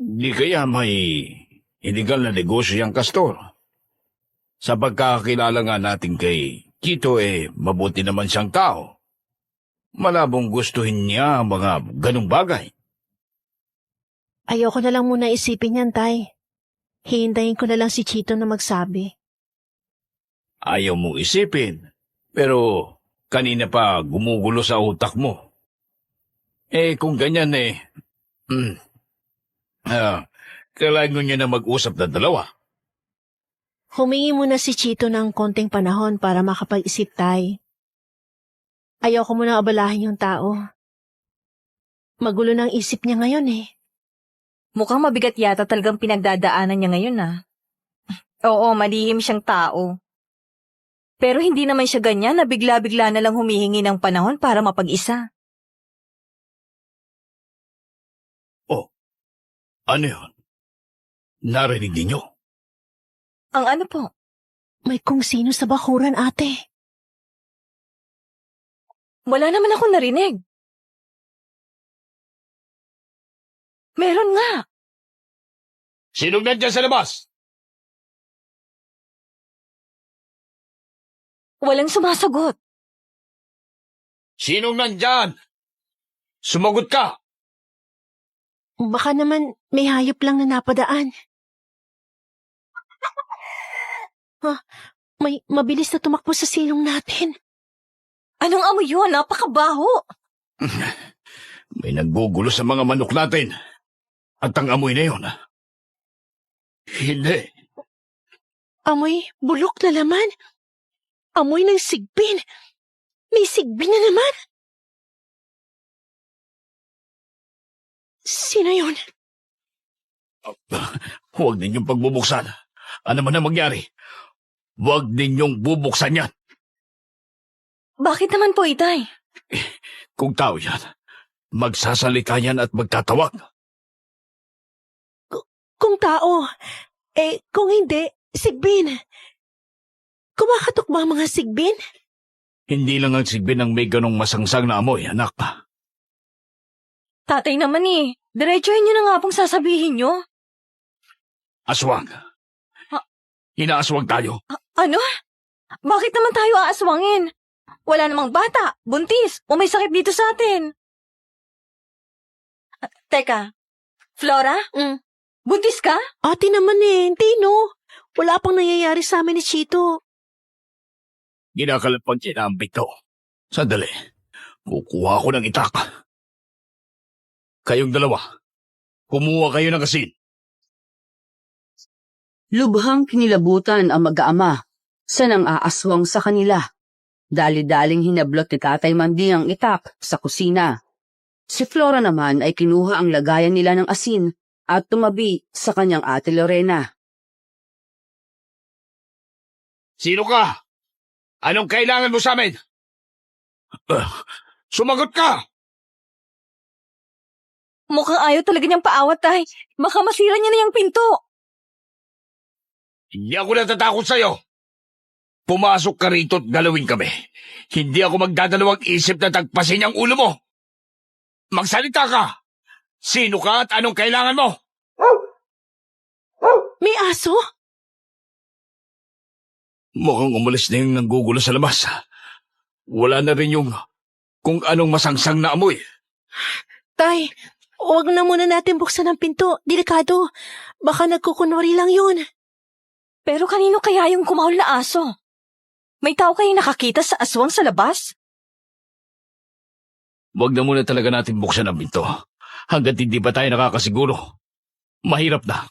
Di kaya may illegal na negosyo yung Castor. Sa pagkakakilala nga natin kay Chito mabuti naman siyang tao. Malabong gustuhin niya ang mga ganong bagay. Ayoko na lang muna isipin yan, tay. Hihintayin ko na lang si Chito na magsabi. Ayaw mong isipin, pero kanina pa gumugulo sa utak mo. Kung ganyan kailangan niyo na mag-usap na dalawa. Humingi muna si Chito ng konting panahon para makapag-isip, tay. Ayoko muna abalahin yung tao. Magulo ng isip niya ngayon eh. Mukhang mabigat yata talagang pinagdadaanan niya ngayon Oo, malihim siyang tao. Pero hindi naman siya ganyan na bigla-bigla na lang humihingi ng panahon para mapag-isa. Ano yun? Narinig ninyo? Ang ano po? May kung sino sa bakuran, ate. Wala naman akong narinig. Meron nga. Sinong nandiyan sa labas? Walang sumasagot. Sinong nandyan? Sumagot ka! Baka naman may hayop lang na napadaan. May mabilis na tumakbo sa silong natin. Anong amoy yun? Napakabaho. May naggugulo sa mga manok natin. At ang amoy na yun. Hindi. Amoy bulok na laman. Amoy ng sigbin. May sigbin na naman. Sino yun? Huwag ninyong pagbubuksan. Ano man ang mangyari. Huwag ninyong bubuksan yan. Bakit naman po, Itay? Kung tao yan, magsasalita yan at magtatawag. Kung tao, kung hindi, sigbin. Kumakatok ba ang mga sigbin? Hindi lang ang sigbin ang may ganong masangsang na amoy, anak. Tatay naman diretsuhin niyo na nga pong sasabihin niyo. Aswang. Inaaswang tayo. Ano? Bakit naman tayo aaswangin? Wala namang bata, buntis, o may sakit dito sa atin. Teka, Flora? Buntis ka? Ate naman hindi no. Wala pang nangyayari sa amin ni Chito. Ginakalat pang kinambit to. Sandali. Kukuha ko ng itak. Kayong dalawa, kumuha kayo ng asin. Lubhang kinilabutan ang mag-aama sa nang aaswang sa kanila. Dali-daling hinablot ni Tatay Manding ang itak sa kusina. Si Flora naman ay kinuha ang lagayan nila ng asin at tumabi sa kanyang ate Lorena. Sino ka? Anong kailangan mo sa amin? Sumagot ka! Mukhang ayaw talaga niyang paawat, Tay. Baka masira niya na yung pinto. Hindi ako natatakot sa'yo. Pumasok ka rito at galawin kami. Hindi ako magdadalawang isip na tagpasin ang ulo mo. Magsalita ka! Sino ka at anong kailangan mo? May aso? Mukhang umalis na yung nanggugulo sa labas. Wala na rin yung kung anong masangsang na amoy. Tay, huwag na muna natin buksan ang pinto. Delikado. Baka nagkukunwari lang yun. Pero kanino kaya yung kumahol na aso? May tao kayong nakakita sa aswang sa labas? Huwag na muna talaga natin buksan ang pinto. Hanggat hindi pa tayo nakakasiguro. Mahirap na.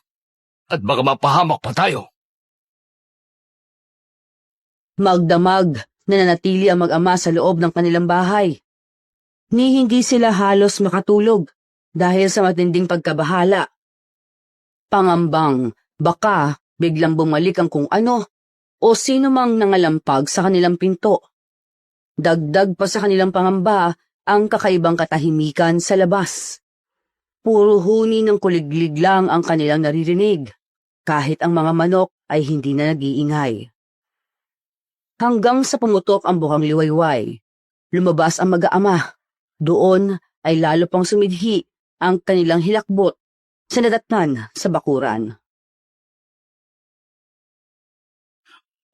At baka mapahamak pa tayo. Magdamag nananatili ang mag-ama sa loob ng kanilang bahay. Ni hindi sila halos makatulog dahil sa matinding pagkabahala. Pangambang baka biglang bumalik ang kung ano o sino mang nangalampag sa kanilang pinto. Dagdag pa sa kanilang pangamba ang kakaibang katahimikan sa labas. Puro huni ng kuliglig lang ang kanilang naririnig, kahit ang mga manok ay hindi na nag-iingay. Hanggang sa pumutok ang bukang liwayway, lumabas ang mag-aama. Doon ay lalo pang sumidhi ang kanilang hilakbot sa nadatnan sa bakuran.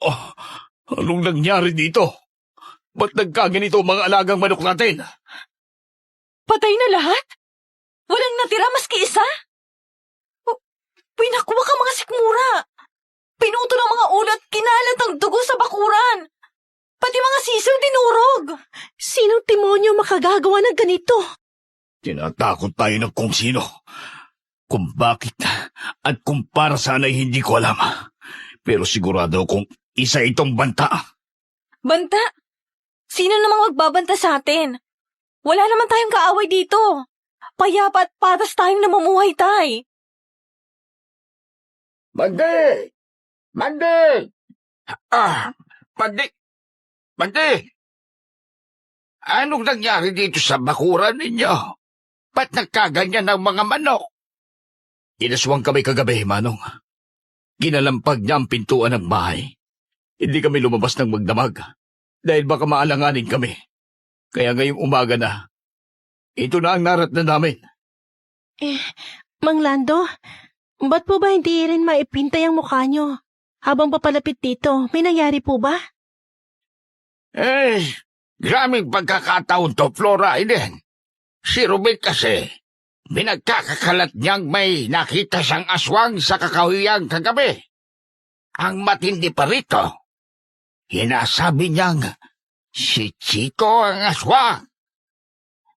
Oh, anong nangyari dito? Ba't nagkaganito ang mga alagang manok natin? Patay na lahat? Walang natira maski isa? Pinakwa ka mga sikmura. Pinuto ng mga ulat, kinalat ang dugo sa bakuran. Pati mga sisiw dinurog. Sinong demonyo makagagawa ng ganito? Tinatakot tayo ng kung sino. Kung bakit at kung para saan ay hindi ko alam. Pero sigurado kung isa itong banta. Banta? Sino namang magbabanta sa atin? Wala naman tayong kaaway dito. Payapa at patas tayong namumuhay, Tay. Mandi! Mandi! Mandi! Mandi! Anong nangyari dito sa bakuran ninyo? Ba't nagkaganyan ng mga manok? Inaswang kami kagabi, Manong. Ginalampag niya ang pintuan ng bahay. Hindi kami lumabas ng magdamag dahil baka maalanganin kami. Kaya ngayong umaga na, ito na ang naratnan namin. Mang Lando, ba't po ba hindi rin maipintay ang mukha nyo? Habang papalapit dito, may nangyari po ba? Graming pagkakataon to, Flora, Eden. Si Ruben kasi, binagkakakalat niyang may nakita siyang aswang sa kakawiyang kagabi. Ang matindi pa rito, hinasabi niyang si Chito ang aswang.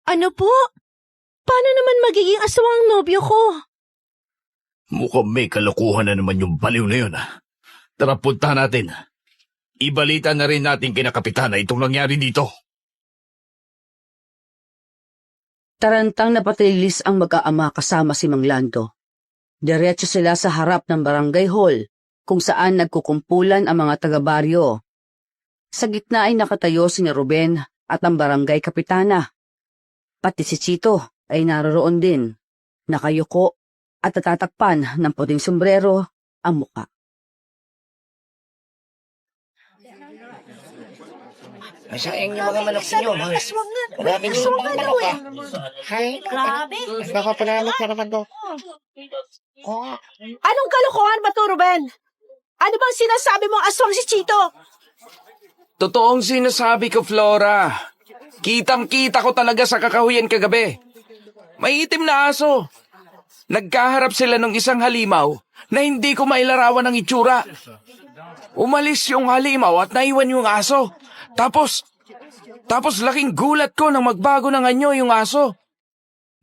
Ano po? Paano naman magiging aswang ang nobyo ko? Mukhang may kalokohan na naman yung baliw na yun. Tara, punta natin. Ibalita na rin natin kina Kapitana itong nangyari dito. Tarantang napatilis ang mag-aama kasama si Mang Lando. Diretso sila sa harap ng barangay hall kung saan nagkukumpulan ang mga taga-baryo. Sa gitna ay nakatayo si Ruben at ang barangay kapitana. Pati si Chito ay naroroon din, nakayuko at natatakpan ng puting sombrero ang muka. Masayang yung mga manok ninyo, mga. Maraming gusto mga manok, ha? Hay, Grabe. baka panalok na naman to. Anong kalokohan ba to, Ruben? Ano bang sinasabi mong aswang si Chito? Totoong sinasabi ko, Flora. Kitang-kita ko talaga sa kakahuyan kagabi. May itim na aso. Nagkaharap sila ng isang halimaw na hindi ko mailarawan ang itsura. Umalis yung halimaw at naiwan yung aso. Tapos laking gulat ko nang magbago ng anyo yung aso.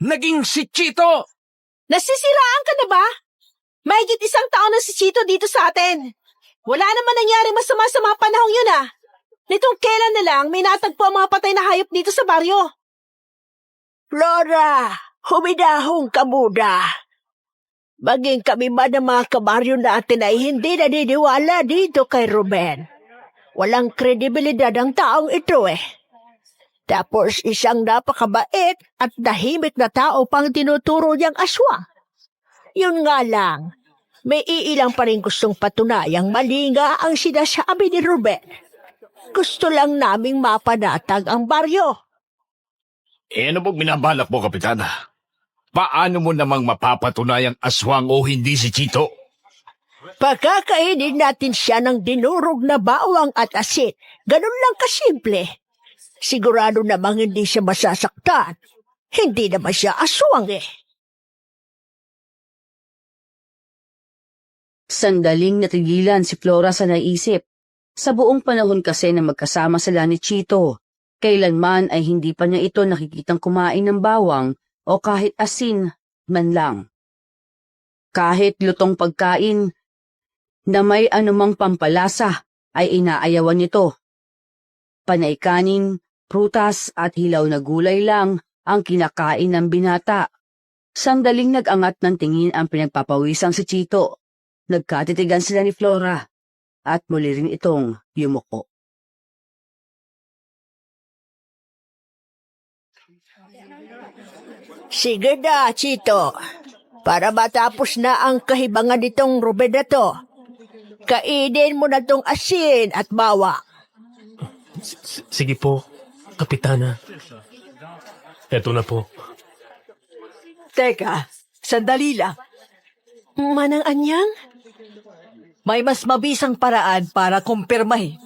Naging si Chito! Nasisiraan ka na ba? Mahigit 1 taon na si Chito dito sa atin. Wala naman nangyari masama sa mga panahong yun ah. Nitong kailan na lang may natagpo ang mga patay na hayop dito sa baryo. Flora, humidahong ka muna. Maging kami ba ng mga kabaryo natin ay hindi naniniwala dito kay Ruben. Walang kredibilidad ang taong ito eh. Tapos isang napakabait at tahimik na tao pang tinuturo niyang aswang. Yun nga lang, may iilang pa rin gustong patunayang mali nga ang sinasabi ni Ruben. Gusto lang naming mapanatag ang baryo. Ano bang binabalak mo, Kapitana? Paano mo namang mapapatunayang aswang o hindi si Chito? Pagkakainin natin siya ng dinurog na bawang at asin. Ganun lang kasimple. Sigurado namang hindi siya masasaktan. Hindi naman siya aswang eh. Sandaling natigilan si Flora sa naisip. Sa buong panahon kasi na magkasama sila ni Chito, kailanman ay hindi pa niya ito nakikitang kumain ng bawang o kahit asin man lang. Kahit lutong pagkain na may anumang pampalasa ay inaayawan nito. Panay kanin, prutas at hilaw na gulay lang ang kinakain ng binata. Sandaling nag-angat ng tingin ang pinagpapawisang si Chito. Nagkatitigan sila ni Flora at muli rin itong yumuko. Sige na, Chito. Para matapos na ang kahibangan nitong Ruben na to. Kainin mo na tong asin at bawang. Sige po, Kapitana. Eto na po. Teka, sandali lang. Manang Anyang? May mas mabisang paraan para kumpirmahin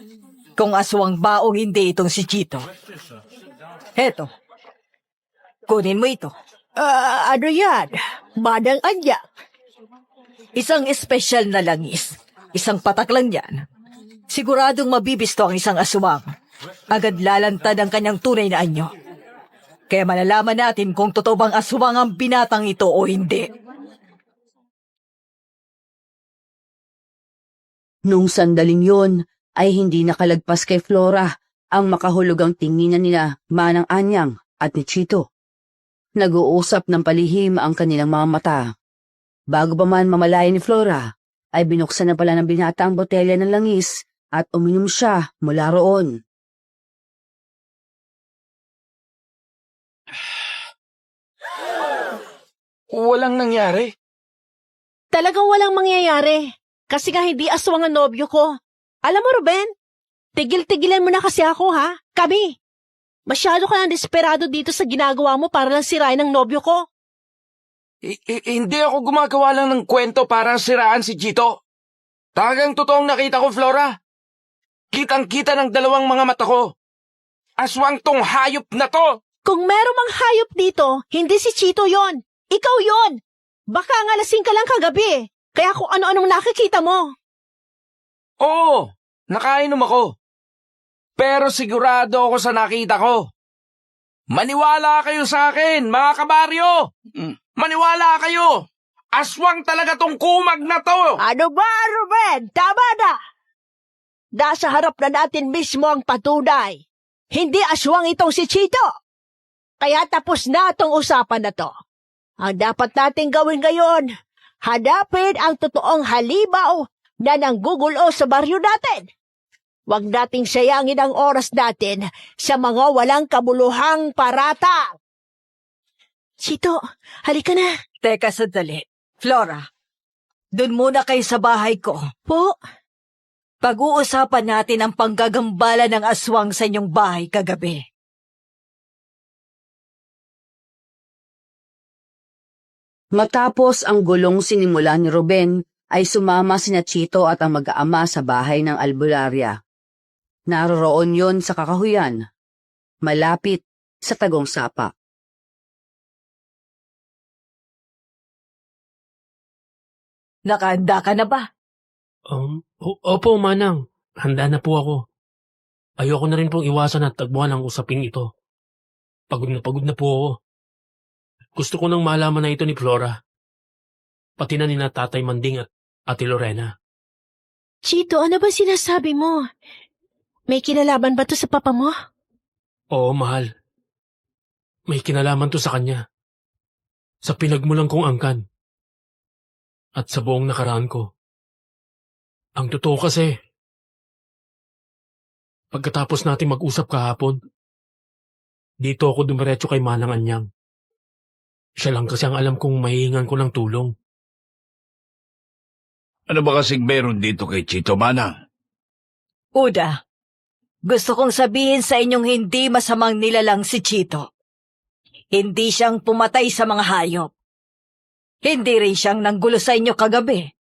kung aswang ba o hindi itong si Chito. Heto, kunin mo ito. Ano yan? Manang Anyang? Isang espesyal na langis. Isang patak lang yan. Siguradong mabibisto ang isang aswang. Agad lalantad ang kanyang tunay na anyo. Kaya malalaman natin kung totoo bang aswang ang binatang ito o hindi. Nung sandaling yon ay hindi nakalagpas kay Flora ang makahulugang tinginan nila Manang Anyang at ni Chito. Nag-uusap ng palihim ang kanilang mga mata. Bago pa man mamalaya ni Flora, ay binuksan na pala ng binata ang botelya ng langis at uminom siya mula roon. Walang nangyari. Talagang walang mangyayari. Kasi nga hindi aswang ang nobyo ko. Alam mo, Ruben, tigil-tigilan mo na kasi ako, ha? Kami. Masyado ka lang desperado dito sa ginagawa mo para lang sirain ang nobyo ko. Hindi ako gumagawa lang ng kwento para siraan si Chito. Talagang totoong nakita ko, Flora. Kitang-kita ng dalawang mga mata ko. Aswang tong hayop na to. Kung meron mang hayop dito, hindi si Chito yon. Ikaw yon. Baka nga lasing ka lang kagabi. Kaya kung ano-anong nakikita mo. Oo, nakainom ako. Pero sigurado ako sa nakita ko. Maniwala kayo sa akin, mga kabaryo! Maniwala kayo! Aswang talaga tong kumag na to! Ano ba, Ruben? Tama na! Nasa harap na natin mismo ang patunay. Hindi aswang itong si Chito. Kaya tapos na itong usapan na to. Ang dapat nating gawin ngayon, hanapin ang totoong halimaw na nanggugulo sa baryo natin. Huwag nating sayangin ang oras natin sa mga walang kabuluhang parata. Chito, halika na. Teka sandali. Flora, dun muna kayo sa bahay ko. Po, Pag-uusapan natin ang panggagambala ng aswang sa inyong bahay kagabi. Matapos ang gulong sinimula ni Ruben, ay sumama sina Chito at ang mag-aama sa bahay ng albularya. Naroroon yon sa kakahuyan, malapit sa Tagong Sapa. Nakahanda ka na ba? Opo, Manang. Handa na po ako. Ayoko na rin pong iwasan at tagbuhan ang usaping ito. Pagod na po ako. Gusto ko nang malaman na ito ni Flora. Pati na ni na Tatay Manding at Ate Lorena. Chito, ano ba sinasabi mo? May kinalaman ba to sa papa mo? Oo, mahal. May kinalaman to sa kanya. Sa pinagmulan kong angkan. At sa buong nakaraan ko. Ang totoo kasi, pagkatapos natin mag-usap kahapon, dito ako dumiretso kay Manang Anyang. Siya lang kasi ang alam kong mahihingan ko ng tulong. Ano ba kasing meron dito kay Chito, Manang? Uda, gusto kong sabihin sa inyong hindi masamang nilalang si Chito. Hindi siyang pumatay sa mga hayop. Hindi rin siyang nanggulo sa inyo kagabi.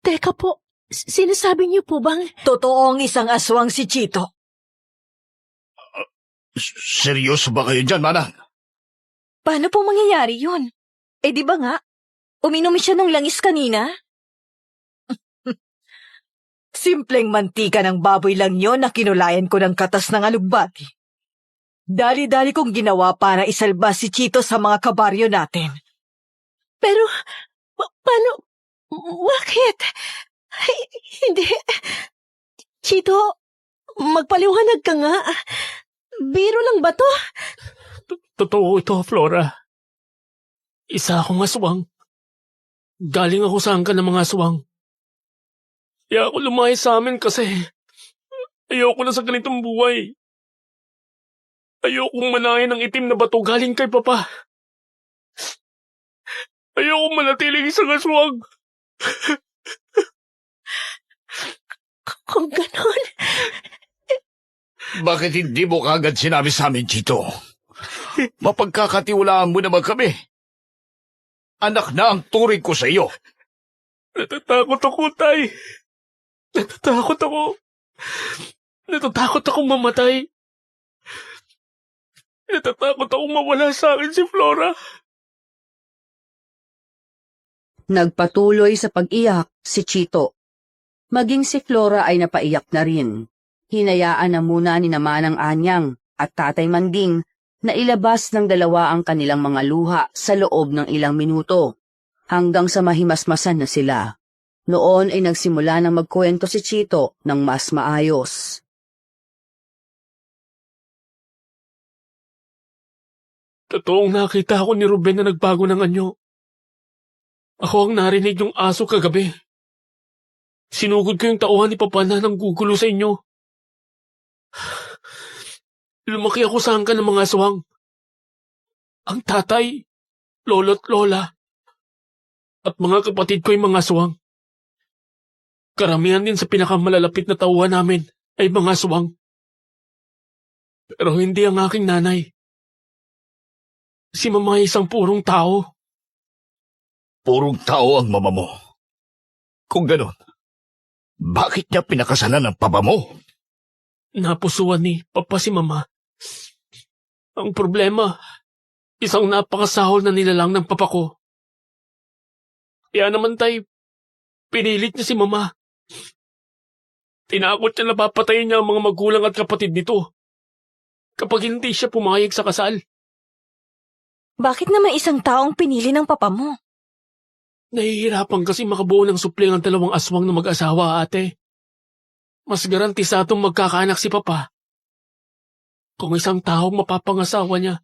Teka po, sinasabi niyo po bang... Totoong isang aswang si Chito. Seryoso ba kayo dyan, Manang? Paano po mangyayari yun? Eh di ba nga, uminom siya ng langis kanina? Simpleng mantika ng baboy lang yon na kinulayan ko ng katas ng alugbati. Dali-dali kong ginawa para isalba si Chito sa mga kabaryo natin. Pero, paano... Bakit? Ay, hindi. Chito, magpaliwanag ka nga. Biro lang ba to? Totoo ito, Flora. Isa akong aswang. Galing ako sa angkan ng mga aswang. Kaya ako lumayas sa amin kasi ayoko na sa ganitong buhay. Ayokong manahin ng itim na bato galing kay Papa. Ayokong manatiling isang aswang. Kung ganon... Bakit hindi mo kagad sinabi sa amin, Chito? Mapagkakatiwalaan mo naman kami. Anak na ang turing ko sa iyo. Natatakot ako, Tay. Natatakot ako. Natatakot akong mamatay. Natatakot akong mawala sa akin si Flora. Nagpatuloy sa pag-iyak si Chito. Maging si Flora ay napaiyak na rin. Hinayaan na muna ni Manang Anyang at Tatay Manding na ilabas ng dalawa ang kanilang mga luha sa loob ng ilang minuto, hanggang sa mahimasmasan na sila. Noon ay nagsimula ng magkwento si Chito ng mas maayos. Totoong nakita ako ni Ruben na nagbago ng anyo. Ako ang narinig yung aso kagabi. Sinugod ko yung tauhan ni Papa na nanggugulo sa inyo. Lumaki ako sa angkan ng mga aswang. Ang tatay, lolo't lola, at mga kapatid ko ay mga aswang. Karamihan din sa pinakamalalapit na tauhan namin ay mga aswang. Pero hindi ang aking nanay. Si Mama ay isang purong tao. Purong tao ang mama mo. Kung ganon, bakit niya pinakasalan ng papa mo? Napusuan ni Papa si Mama. Ang problema, isang napakasahol na nilalang ng papa ko. Kaya naman pinilit niya si Mama. Tinakot niya na papatayin niya ang mga magulang at kapatid nito kapag hindi siya pumayag sa kasal. Bakit naman isang taong pinili ng papa mo? Nahihirapan kasi makabuo ng supling ang dalawang aswang na mag-asawa, ate. Mas garantisadong magkakaanak si Papa kung isang taong mapapangasawa niya.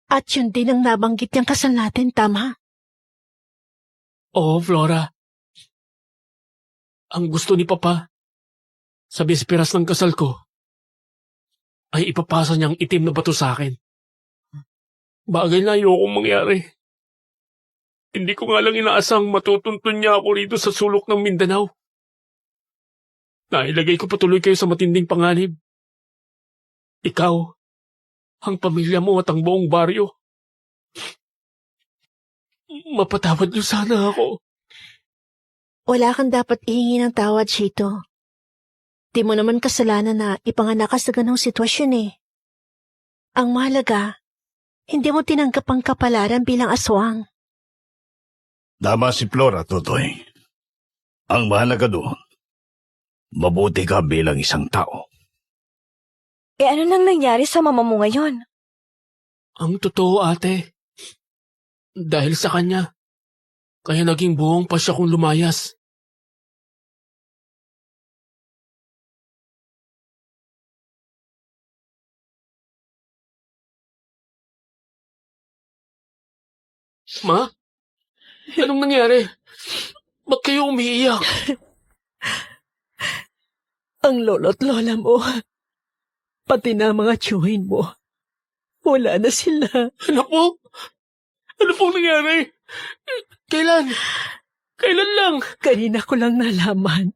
At yun din ang nabanggit niyang kasal natin, tama? Oo, Flora. Ang gusto ni Papa, sa bisperas ng kasal ko, ay ipapasa niyang itim na bato sa akin. Bagay na ayokong mangyari. Hindi ko nga lang inaasang matutuntun niya ako rito sa sulok ng Mindanao. Nailagay ko patuloy kayo sa matinding panganib. Ikaw, ang pamilya mo at ang buong baryo. Mapatawad niyo sana ako. Wala kang dapat ihingi ng tawad, Chito. Di mo naman kasalanan na ipanganak ka sa ganong sitwasyon eh. Ang mahalaga, hindi mo tinanggap ang kapalaran bilang aswang. Tama si Flora, Totoy. Ang mahalaga doon, mabuti ka bilang isang tao. Ano nang nangyari sa mama mo ngayon? Ang totoo, ate. Dahil sa kanya, kaya naging buong pa siya kung lumayas. Ma? Anong nangyari? Ba't kayo umiiyak? Ang lolo't lola mo, pati na mga tiyuhin mo, wala na sila. Ano po? Ano pong nangyari? Kailan? Kailan lang? Kanina ko lang nalaman.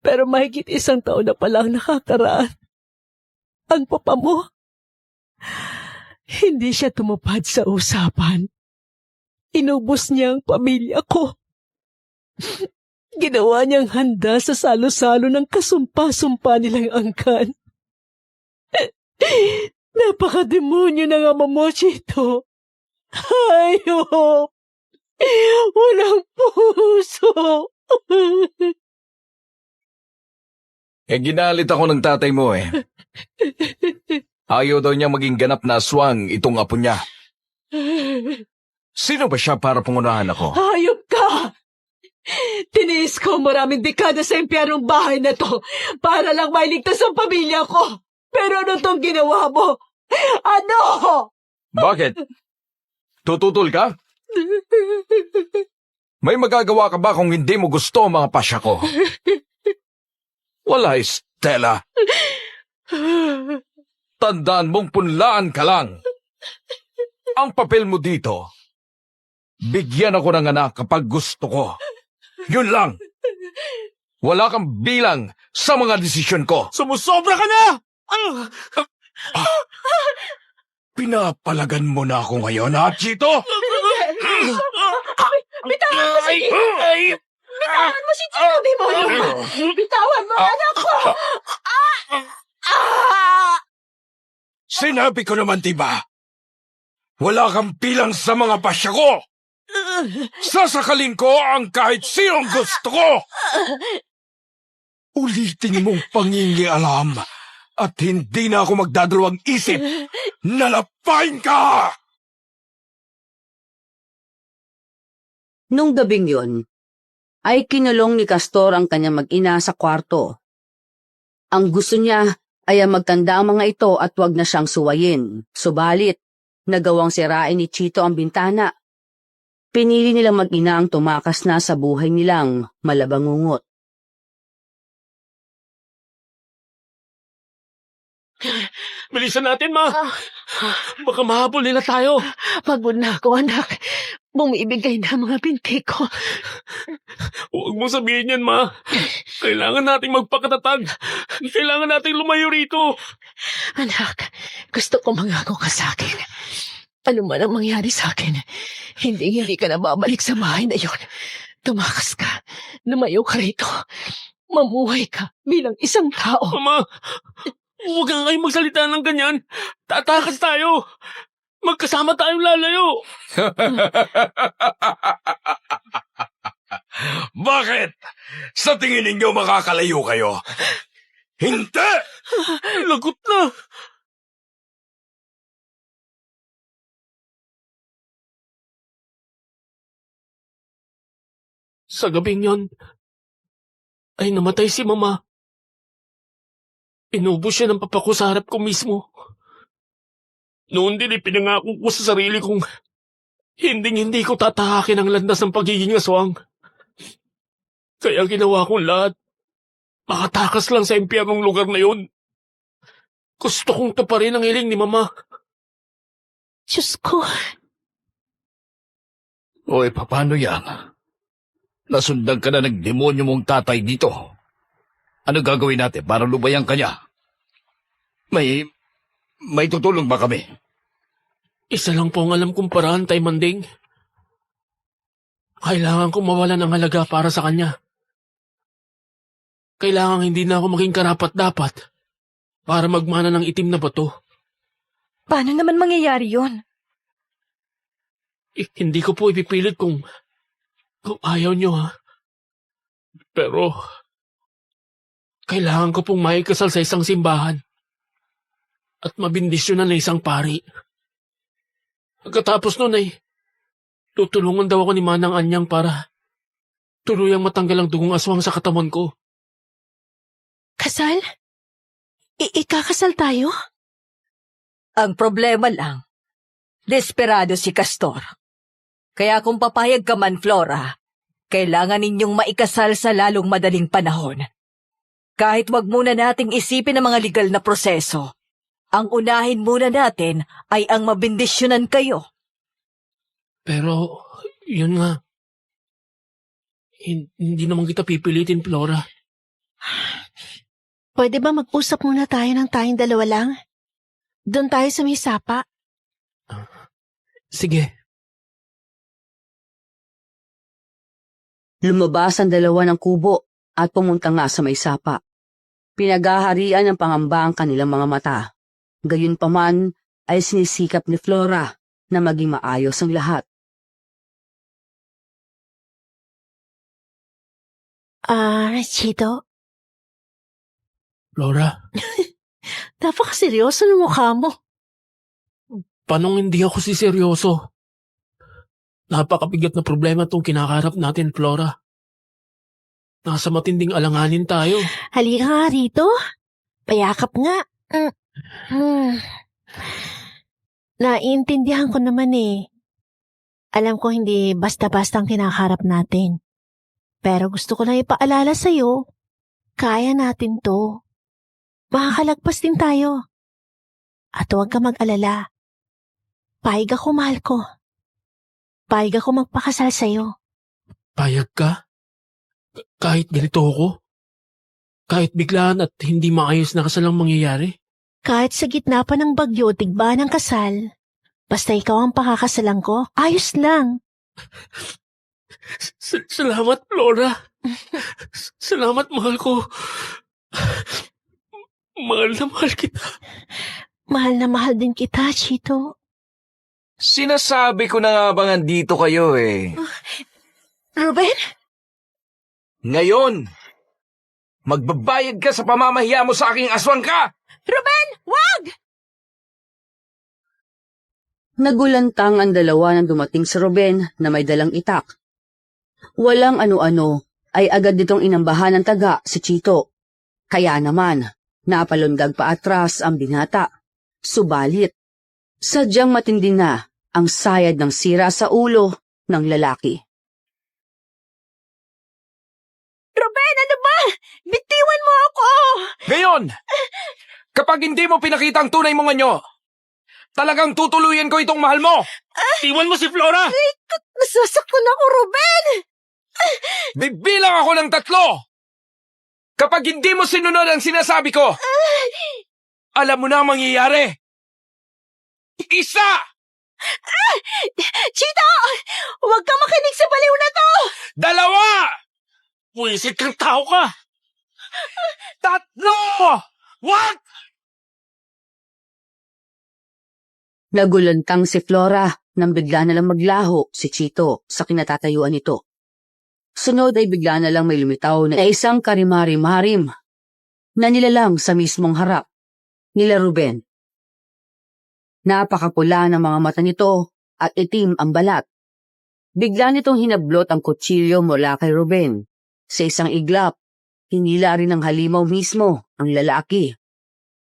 Pero mahigit 1 taon na palang nakakaraan. Ang papa mo, hindi siya tumupad sa usapan. Inubos niya ang pamilya ko. Ginawa niyang handa sa salo-salo ng kasumpa-sumpa nilang angkan. Napakademonyo ng ama mo, Chito. Hayop! Walang puso! Ginalit ako ng tatay mo eh. Ayaw daw niya maging ganap na aswang itong apo niya. Sino ba siya para pangunahan ako? Hayop ka! Tiniis ko maraming dekada sa impyernong bahay na to para lang mailigtas ang pamilya ko. Pero ano tong ginawa mo? Ano? Bakit? Tututol ka? May magagawa ka ba kung hindi mo gusto ang mga pasya ko? Wala, Estela. Tandaan mong punlaan ka lang. Ang papel mo dito, bigyan ako ng anak kapag gusto ko. Yun lang. Wala kang bilang sa mga desisyon ko. Sumusobra ka na! Pinapalagan mo na ako ngayon, ha, Chito? Bitawan mo si Chito! Bitawan mo si Chito, demonyo ka! Bitawan mo, anak ko! Sinabi ko naman, diba? Wala kang bilang sa mga pasya ko. Sasakalin ko ang kahit sinong gusto ko. Ulitin mong pangingialam at hindi na ako magdadalawang isip. Nalapain ka! Nung gabing yun, ay kinulong ni Castor ang kanyang mag-ina sa kwarto. Ang gusto niya ay ang magtanda ang mga ito at wag na siyang suwayin. Subalit, nagawang sirain ni Chito ang bintana. Pinili nilang mag-ina ang tumakas na sa buhay nilang malabangungot. Bilisan natin, Ma! Baka mahabol nila tayo. Pagod na ako, anak. Bumibigay na mga binti ko. Huwag mo sabihin yan, Ma. Kailangan nating magpakatatag. Kailangan nating lumayo rito. Anak, gusto ko mangako ka sa akin. Ano man ang mangyari sa akin, hindi ka na babalik sa bahay na yon. Tumakas ka, lumayo ka rito. Mamuhay ka bilang isang tao. Mama, huwag kang kayong magsalita ng ganyan. Tatakas tayo. Magkasama tayong lalayo. Bakit? Sa tingin ninyo makakalayo kayo? Hindi! Lagot na. Sa gabing yon, ay namatay si Mama. Inubos siya ng papa ko sa harap ko mismo. Noon din ipinangako ko sa sarili kong hindi ko tatahakin ang landas ng pagiging aswang. Kaya ginawa kong lahat. Makatakas lang sa impyernong lugar na yun. Gusto kong tuparin ang hiling ni Mama. Diyos ko, Oy, paano yan? Nasundan ka na ng demonyo mong tatay dito. Ano gagawin natin para lubayan ka niya? May tutulong ba kami? Isa lang po ang alam kong paraan, Tay Manding. Kailangan kong mawalan ng halaga para sa kanya. Kailangan hindi na ako maging karapat-dapat para magmana ng itim na bato. Paano naman mangyayari yon? Hindi ko po ipipilit kung ayaw nyo, ha. Pero, kailangan ko pong maikasal sa isang simbahan at mabindisyonan na isang pari. Pagkatapos nun ay, tutulungan daw ako ni Manang Anyang para tuluyang matanggal ang dugong aswang sa katawan ko. kasal? Ikakasal tayo? Ang problema lang, desperado si Castor. Kaya kung papayag ka man, Flora, kailangan ninyong maikasal sa lalong madaling panahon. Kahit wag muna nating isipin ang mga legal na proseso, ang unahin muna natin ay ang mabindisyonan kayo. Pero, yun nga. Hindi naman kita pipilitin, Flora. Pwede ba mag-usap muna tayo ng tayong dalawa lang? Doon tayo sa may sapa. Sige. Lumabas ang dalawa ng kubo at pumunta nga sa may sapa. Pinagaharian ng pangamba ang kanilang mga mata. Gayunpaman ay sinisikap ni Flora na maging maayos ang lahat. Chito, Flora, napakaseryoso ng mukha mo. paano hindi ako siseryoso? Napakabigat na problema itong kinakaharap natin, Flora. Nasa matinding alanganin tayo. Halika nga rito. Payakap nga. Naiintindihan ko naman eh. Alam ko hindi basta-basta ang kinakarap natin. Pero gusto ko lang ipaalala sa'yo, kaya natin to. Makakalagpas din tayo. At huwag ka mag-alala. Payag ako, mahal ko. Payag ako magpakasal sa'yo. Payag ka? Kahit ganito ako? Kahit biglaan at hindi maayos na kasalang mangyayari? Kahit sa gitna pa ng bagyo, tigba ng kasal. Basta ikaw ang pakakasalan ko, ayos lang. Salamat, Flora. Salamat, mahal ko. Mahal na mahal kita. Mahal na mahal din kita, Chito. Sinasabi ko na nga ba nandito kayo eh. Ruben? Ngayon, magbabayad ka sa pamamahiya mo sa aking aswang ka! Ruben, wag! Nagulantang ang dalawa nang dumating si Ruben na may dalang itak. Walang ano-ano ay agad ditong inambahan ng taga si Chito. Kaya naman, napalundag pa atras ang binata. Subalit, sadyang matindi na ang sayad ng sira sa ulo ng lalaki. Ruben, ano ba? Bitiwan mo ako! Ngayon, kapag hindi mo pinakita ang tunay mong anyo, talagang tutuluyan ko itong mahal mo! Iwan mo si Flora! Nasasaktan ako, Ruben! Bibilang ako ng 3! Kapag hindi mo sinunod ang sinasabi ko, alam mo na ang mangyayari. 1! Chito! Huwag ka makinig sa baliw na to! 2! Puwisit kang tao ka! 3! What? Nagulantang si Flora nang bigla na lang maglaho si Chito sa kinatatayuan nito. Sunod ay bigla na lang may lumitaw na isang karimari-marim na nilalang sa mismong harap nila Ruben. Napakapula ng mga mata nito at itim ang balat. Bigla nitong hinablot ang kutsilyo mula kay Ruben. Sa isang iglap, hinila rin ng halimaw mismo ang lalaki.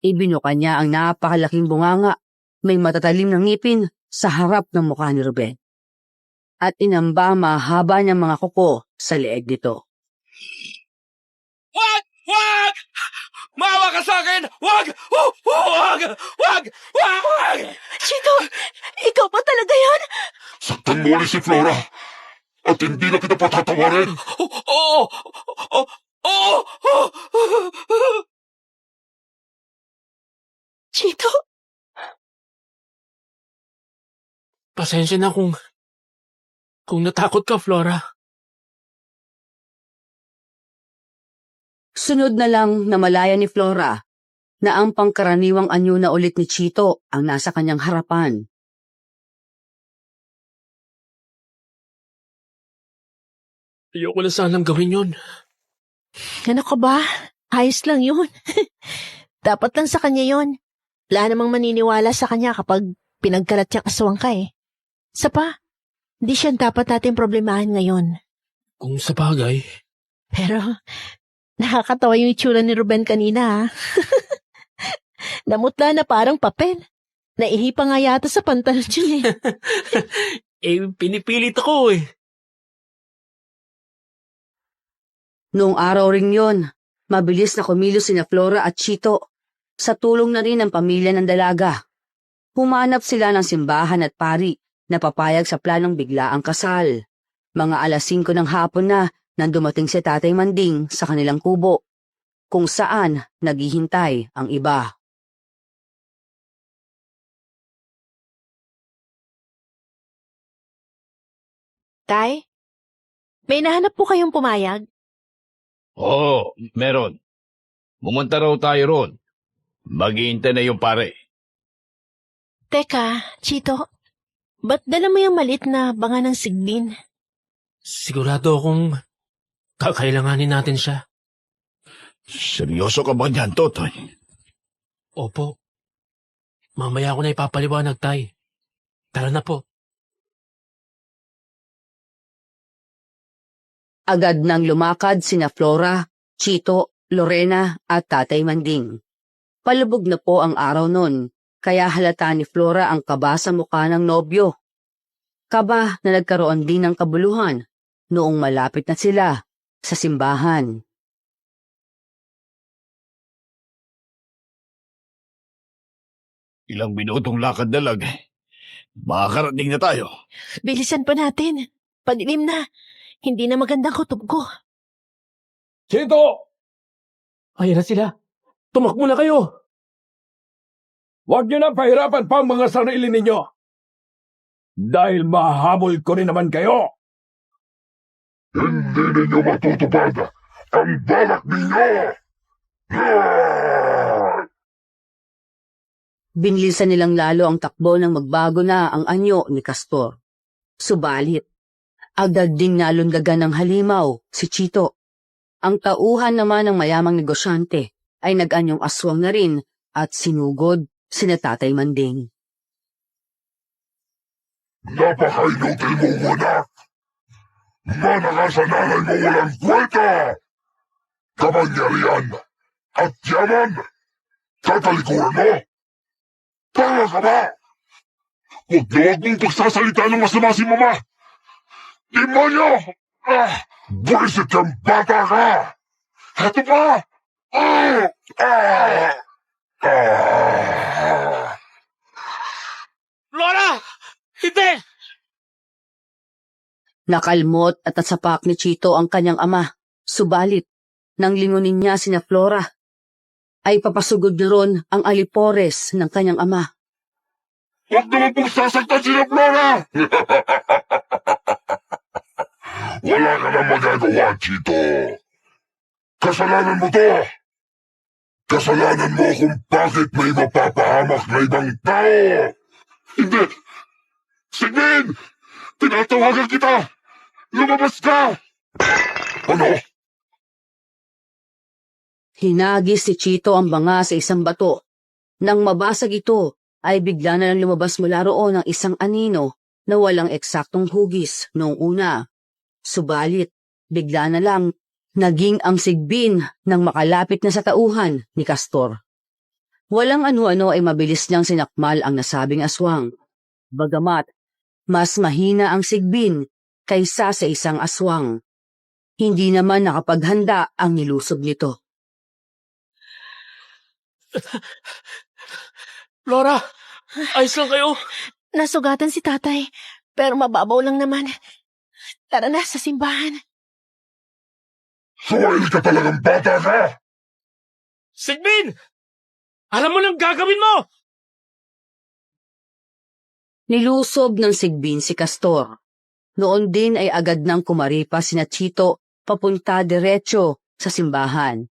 Ibinuka niya ang napakalaking bunganga, may matatalim ng ngipin sa harap ng mukha ni Ruben. At inamba mahaba niyang mga kuko sa leeg nito. Wag! Wag! Maawa ka sa akin! Wag! Wag! Wag! Wag! Chito, ikaw ba talaga yan? Saktan mo ulit si Flora at hindi na kita patatawarin. Oo! Oo! Chito, Pasensya na kung natakot ka, Flora. Sunod na lang na malaya ni Flora na ang pangkaraniwang anyo na ulit ni Chito ang nasa kanyang harapan. Ayoko na sanang gawin yun. ano ka ba? Ayos lang yun. Dapat lang sa kanya yun. Wala namang maniniwala sa kanya kapag pinagkalat niyang aswang ka eh. Sa pa, di siya dapat natin problemahan ngayon. Kung sa bagay, Pero, nakakatawa yung itsura ni Ruben kanina ha. Namutla na parang papel. Naihi pa nga yata sa pantalon niya eh. pinipilit ako eh. Noong araw ring yon, mabilis na kumilos sina Flora at Chito. Sa tulong na rin ng pamilya ng dalaga. Humanap sila ng simbahan at pari na papayag sa planong biglaang kasal. Mga alas 5 ng hapon na nang dumating si Tatay Manding sa kanilang kubo, kung saan naghihintay ang iba. Tay, may nahanap po kayong pumayag? Oo, meron. Pumunta raw tayo ron. Maghihintay na yung pare. Teka, Chito, ba't dala mo yung malit na banga ng sigbin? Sigurado akong kakailanganin natin siya. Seryoso ka ba niyan, Totoy? Opo. Mamaya ako na ipapaliwanag, Tay. Tara na po. Agad nang lumakad sina Flora, Chito, Lorena at Tatay Manding. Palubog na po ang araw nun, kaya halata ni Flora ang kaba sa mukha ng nobyo. Kaba na nagkaroon din ng kabuluhan noong malapit na sila sa simbahan. Ilang minutong lakad na lang. Makakarating na tayo. Bilisan pa natin. Padilim na. Hindi na magandang kutob ko. Chito! Ayan na sila. Tumakbo na kayo. Huwag niyo na pahirapan pa ang mga sarili ninyo. Dahil mahabol ko rin naman kayo. Hindi ninyo matutupad ang balak ninyo. Binilisan nilang lalo ang takbo nang magbago na ang anyo ni Castor. Subalit, agad ding nalundagan ng halimaw si Chito. Ang tauhan naman ng mayamang negosyante ay nag-anyong aswang na rin at sinugod sina Tatay Manding. Napaka-inutil mo, anak. Manakasananay mo walang kwenta. Kapangyarihan at yaman. Tatalikuran mo. Tanga ka ba? Huwag na huwag mong pagsasalita ng masama si Mama. Demonyo! Buwisit kang bata ka! Heto pa! Flora! Hindi! Nakalmot at nasapak ni Chito ang kanyang ama. Subalit, nang lingunin niya sina Flora, ay papasugod na ron ang alipores ng kanyang ama. Huwag naman pong sasaktan sila, Flora! Wala ka na magagawa, Chito. Kasalanan mo to. Kasalanan mo kung bakit may mapapahamak na ibang tao. Hindi. Sigmin! Tinatawagan kita! Lumabas ka! Ano? Hinagis si Chito ang banga sa isang bato. Nang mabasag ito, ay bigla na lang lumabas mula roon ang isang anino na walang eksaktong hugis noong una. Subalit, bigla na lang naging ang sigbin ng makalapit na sa tauhan ni Castor. Walang ano-ano ay mabilis niyang sinakmal ang nasabing aswang. Bagamat, mas mahina ang sigbin kaysa sa isang aswang. Hindi naman nakapaghanda ang nilusob nito. Flora, ayos lang kayo? Nasugatan si tatay, pero mababaw lang naman. Tara na sa simbahan. Suwail ka talagang bata ka! Sigbin! Alam mo nang gagawin mo! Nilusob ng Sigbin si Castor. Noon din ay agad nang kumaripa sina Chito papunta diretso sa simbahan.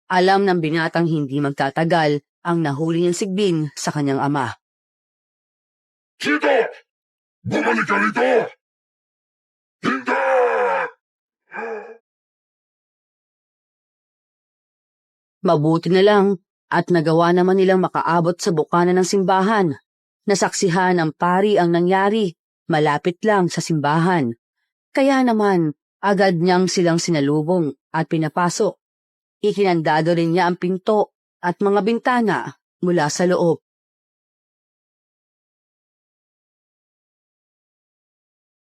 Alam ng binatang hindi magtatagal ang nahuli niyang Sigbin sa kanyang ama. Chito! Bumalik ka rito! Hindi! Mabuti na lang at nagawa naman nilang makaabot sa bukana ng simbahan. Nasaksihan ng pari ang nangyari, malapit lang sa simbahan. Kaya naman, agad niyang silang sinalubong at pinapasok. Ikinandado rin niya ang pinto at mga bintana mula sa loob.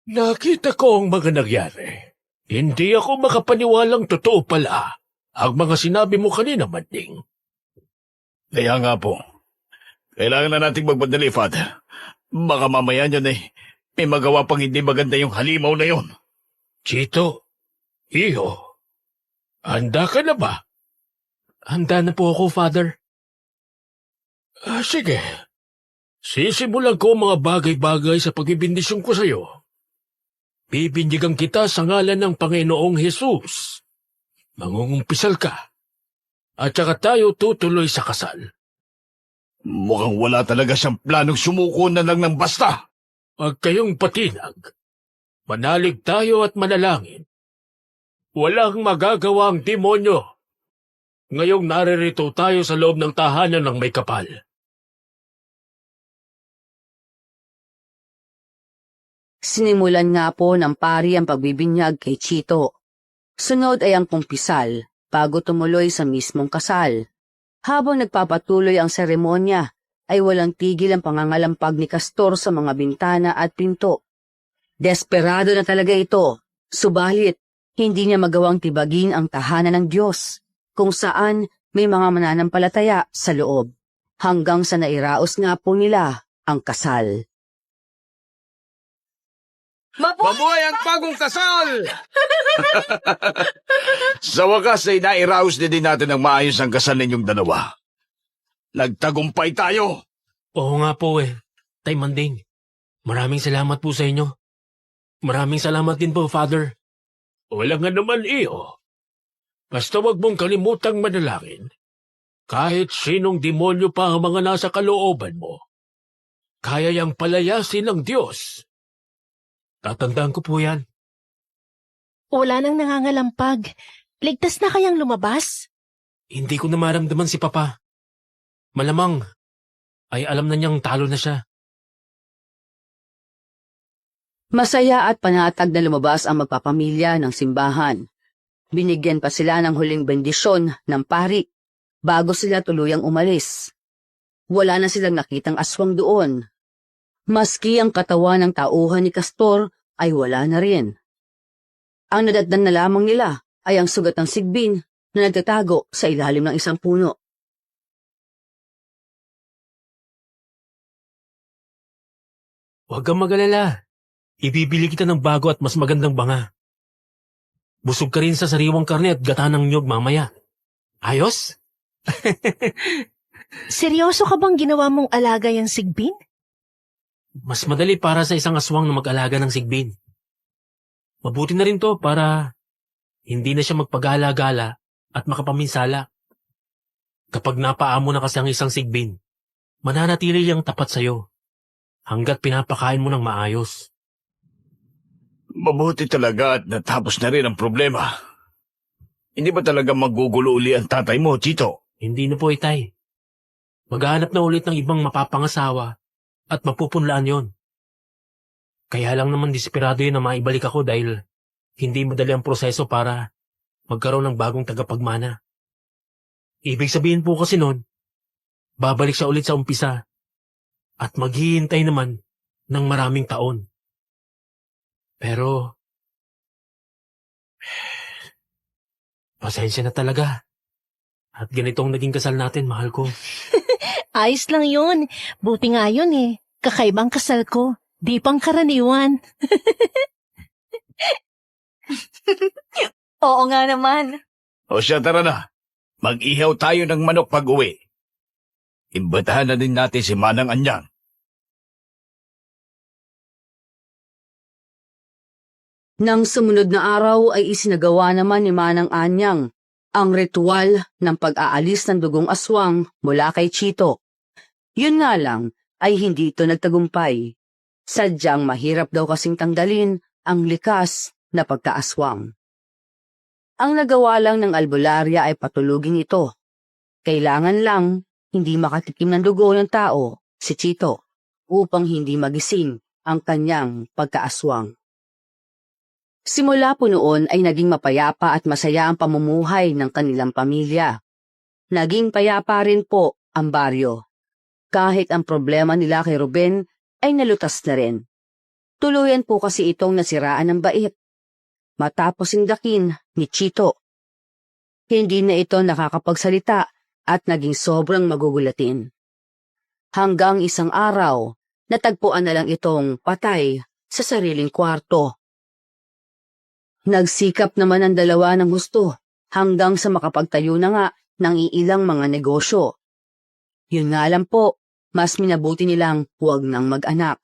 Nakita ko ang mga nangyari. Hindi ako makapaniwalang totoo pala ang mga sinabi mo kanina, Manding. Kaya nga po. Kailangan na nating magmadali, Father. Baka mamaya niyan may magawa pang hindi maganda yung halimaw na yon. Chito, Iho, handa ka na ba? Handa na po ako, Father. Sige. Sisimulan ko ang mga bagay-bagay sa pagbibindisyon ko sa iyo. Bibindigan kita sa ngalan ng Panginoong Hesus. Mangungumpisal ka. At saka tayo tutuloy sa kasal. Mukhang wala talaga siyang planong sumuko na lang ng basta. Huwag kayong patinag. Manalig tayo at manalangin. Walang magagawa ang demonyo. Ngayong naririto tayo sa loob ng tahanan ng may kapal. Sinimulan nga po ng pari ang pagbibinyag kay Chito. Sunod ay ang kumpisal bago tumuloy sa mismong kasal. Habang nagpapatuloy ang seremonya, ay walang tigil ang pangangalampag ni Castor sa mga bintana at pinto. Desperado na talaga ito, subalit hindi niya magawang tibagin ang tahanan ng Diyos, kung saan may mga mananampalataya sa loob, hanggang sa nairaos nga po nila ang kasal. Mabuhay ang bagong kasal! Sa wakas ay nairaos din natin ang maayos ang kasal ninyong dalawa. Nagtagumpay tayo! Oo nga po Tay Manding. Maraming salamat po sa inyo. Maraming salamat din po, Father. Walang nga naman, Iyo. Basta wag mong kalimutang manalangin. Kahit sinong demonyo pa ang mga nasa kalooban mo, kaya yang palayasin ng Diyos. Tatandaan ko po yan. Wala nang nangangalampag. Ligtas na kayang lumabas? Hindi ko na maramdaman si Papa. Malamang ay alam na niyang talo na siya. Masaya at panatag na lumabas ang magpapamilya ng simbahan. Binigyan pa sila ng huling bendisyon ng pari bago sila tuluyang umalis. Wala na silang nakitang aswang doon. Maski ang katawan ng tauhan ni Castor ay wala na rin. Ang nadatnan na lamang nila ay ang sugat ng Sigbin na nagtatago sa ilalim ng isang puno. Huwag kang mag-alala. Ibibili kita ng bago at mas magandang banga. Busog ka rin sa sariwang karne at gata ng nyog mamaya. Ayos? Seryoso ka bang ginawa mong alaga yung Sigbin? Mas madali para sa isang aswang na mag-alaga ng Sigbin. Mabuti na rin to para hindi na siya magpagala-gala at makapaminsala. Kapag napaamo na kasi ang isang Sigbin, mananatili niyang tapat sa'yo hanggat pinapakain mo ng maayos. Mabuti talaga at natapos na rin ang problema. Hindi ba talaga magugulo uli ang tatay mo, Chito? Hindi na po, Itay. Maghahanap na ulit ng ibang mapapangasawa at mapupunlaan yon. Kaya lang naman desperado yun na maibalik ako dahil hindi madali ang proseso para magkaroon ng bagong tagapagmana. Ibig sabihin po kasi nun, babalik siya ulit sa umpisa at maghihintay naman ng maraming taon. Pero Pasensya na talaga. At ganito ang naging kasal natin, mahal ko. Ayos lang yun. Buti nga yun eh. Kakaibang kasal ko. Di pang karaniwan. Oo nga naman. O siya, tara na. Mag-ihaw tayo ng manok pag-uwi. Imbatahan na din natin si Manang Anyang. Nang sumunod na araw ay isinagawa naman ni Manang Anyang ang ritual ng pag-aalis ng dugong aswang mula kay Chito. Yun nga lang ay hindi ito nagtagumpay. Sadyang mahirap daw kasing tanggalin ang likas na pagkaaswang. Ang nagawa lang ng albularya ay patulugin ito. Kailangan lang hindi makatikim ng dugo ng tao, si Chito, upang hindi magising ang kanyang pagkaaswang. Simula po noon ay naging mapayapa at masaya ang pamumuhay ng kanilang pamilya. Naging payapa rin po ang baryo. Kahit ang problema nila kay Ruben ay nalutas na rin. Tuluyan po kasi itong nasiraan ng bait. Matapos sindakin ni Chito. Hindi na ito nakakapagsalita at naging sobrang magugulatin. Hanggang isang araw, natagpuan na lang itong patay sa sariling kwarto. Nagsikap naman ang dalawa ng husto hanggang sa makapagtayo na nga ng iilang mga negosyo. Yun nga lang po, mas minabuti nilang huwag nang mag-anak.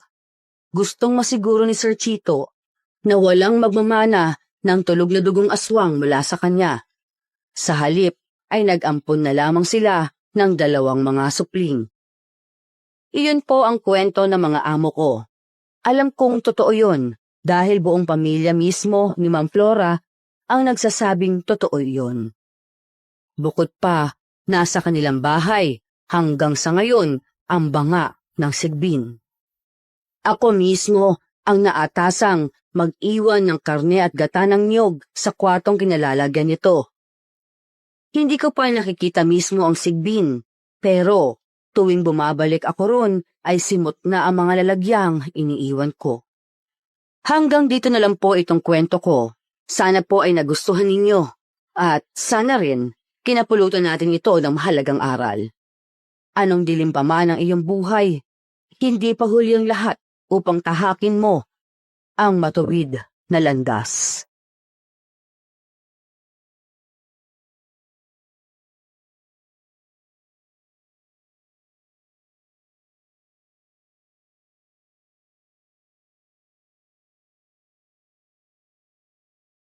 Gustong masiguro ni Sir Chito na walang magmamana ng tulog na dugong aswang mula sa kanya. Sa halip ay nag-ampon na lamang sila ng 2 mga supling. Iyon po ang kwento ng mga amo ko. Alam kong totoo yun. Dahil buong pamilya mismo ni Ma'am Flora ang nagsasabing totoo iyon. Bukod pa, nasa kanilang bahay hanggang sa ngayon ang banga ng sigbin. Ako mismo ang naatasang mag-iwan ng karne at gata ng niyog sa kwartong kinalalagyan nito. Hindi ko pa nakikita mismo ang sigbin, pero tuwing bumabalik ako ron ay simot na ang mga lalagyang iniiwan ko. Hanggang dito na lang po itong kwento ko. Sana po ay nagustuhan ninyo. At sana rin, kinapulutan natin ito ng mahalagang aral. Anong dilim pa man ang iyong buhay, hindi pa huli ang lahat upang tahakin mo ang matuwid na landas.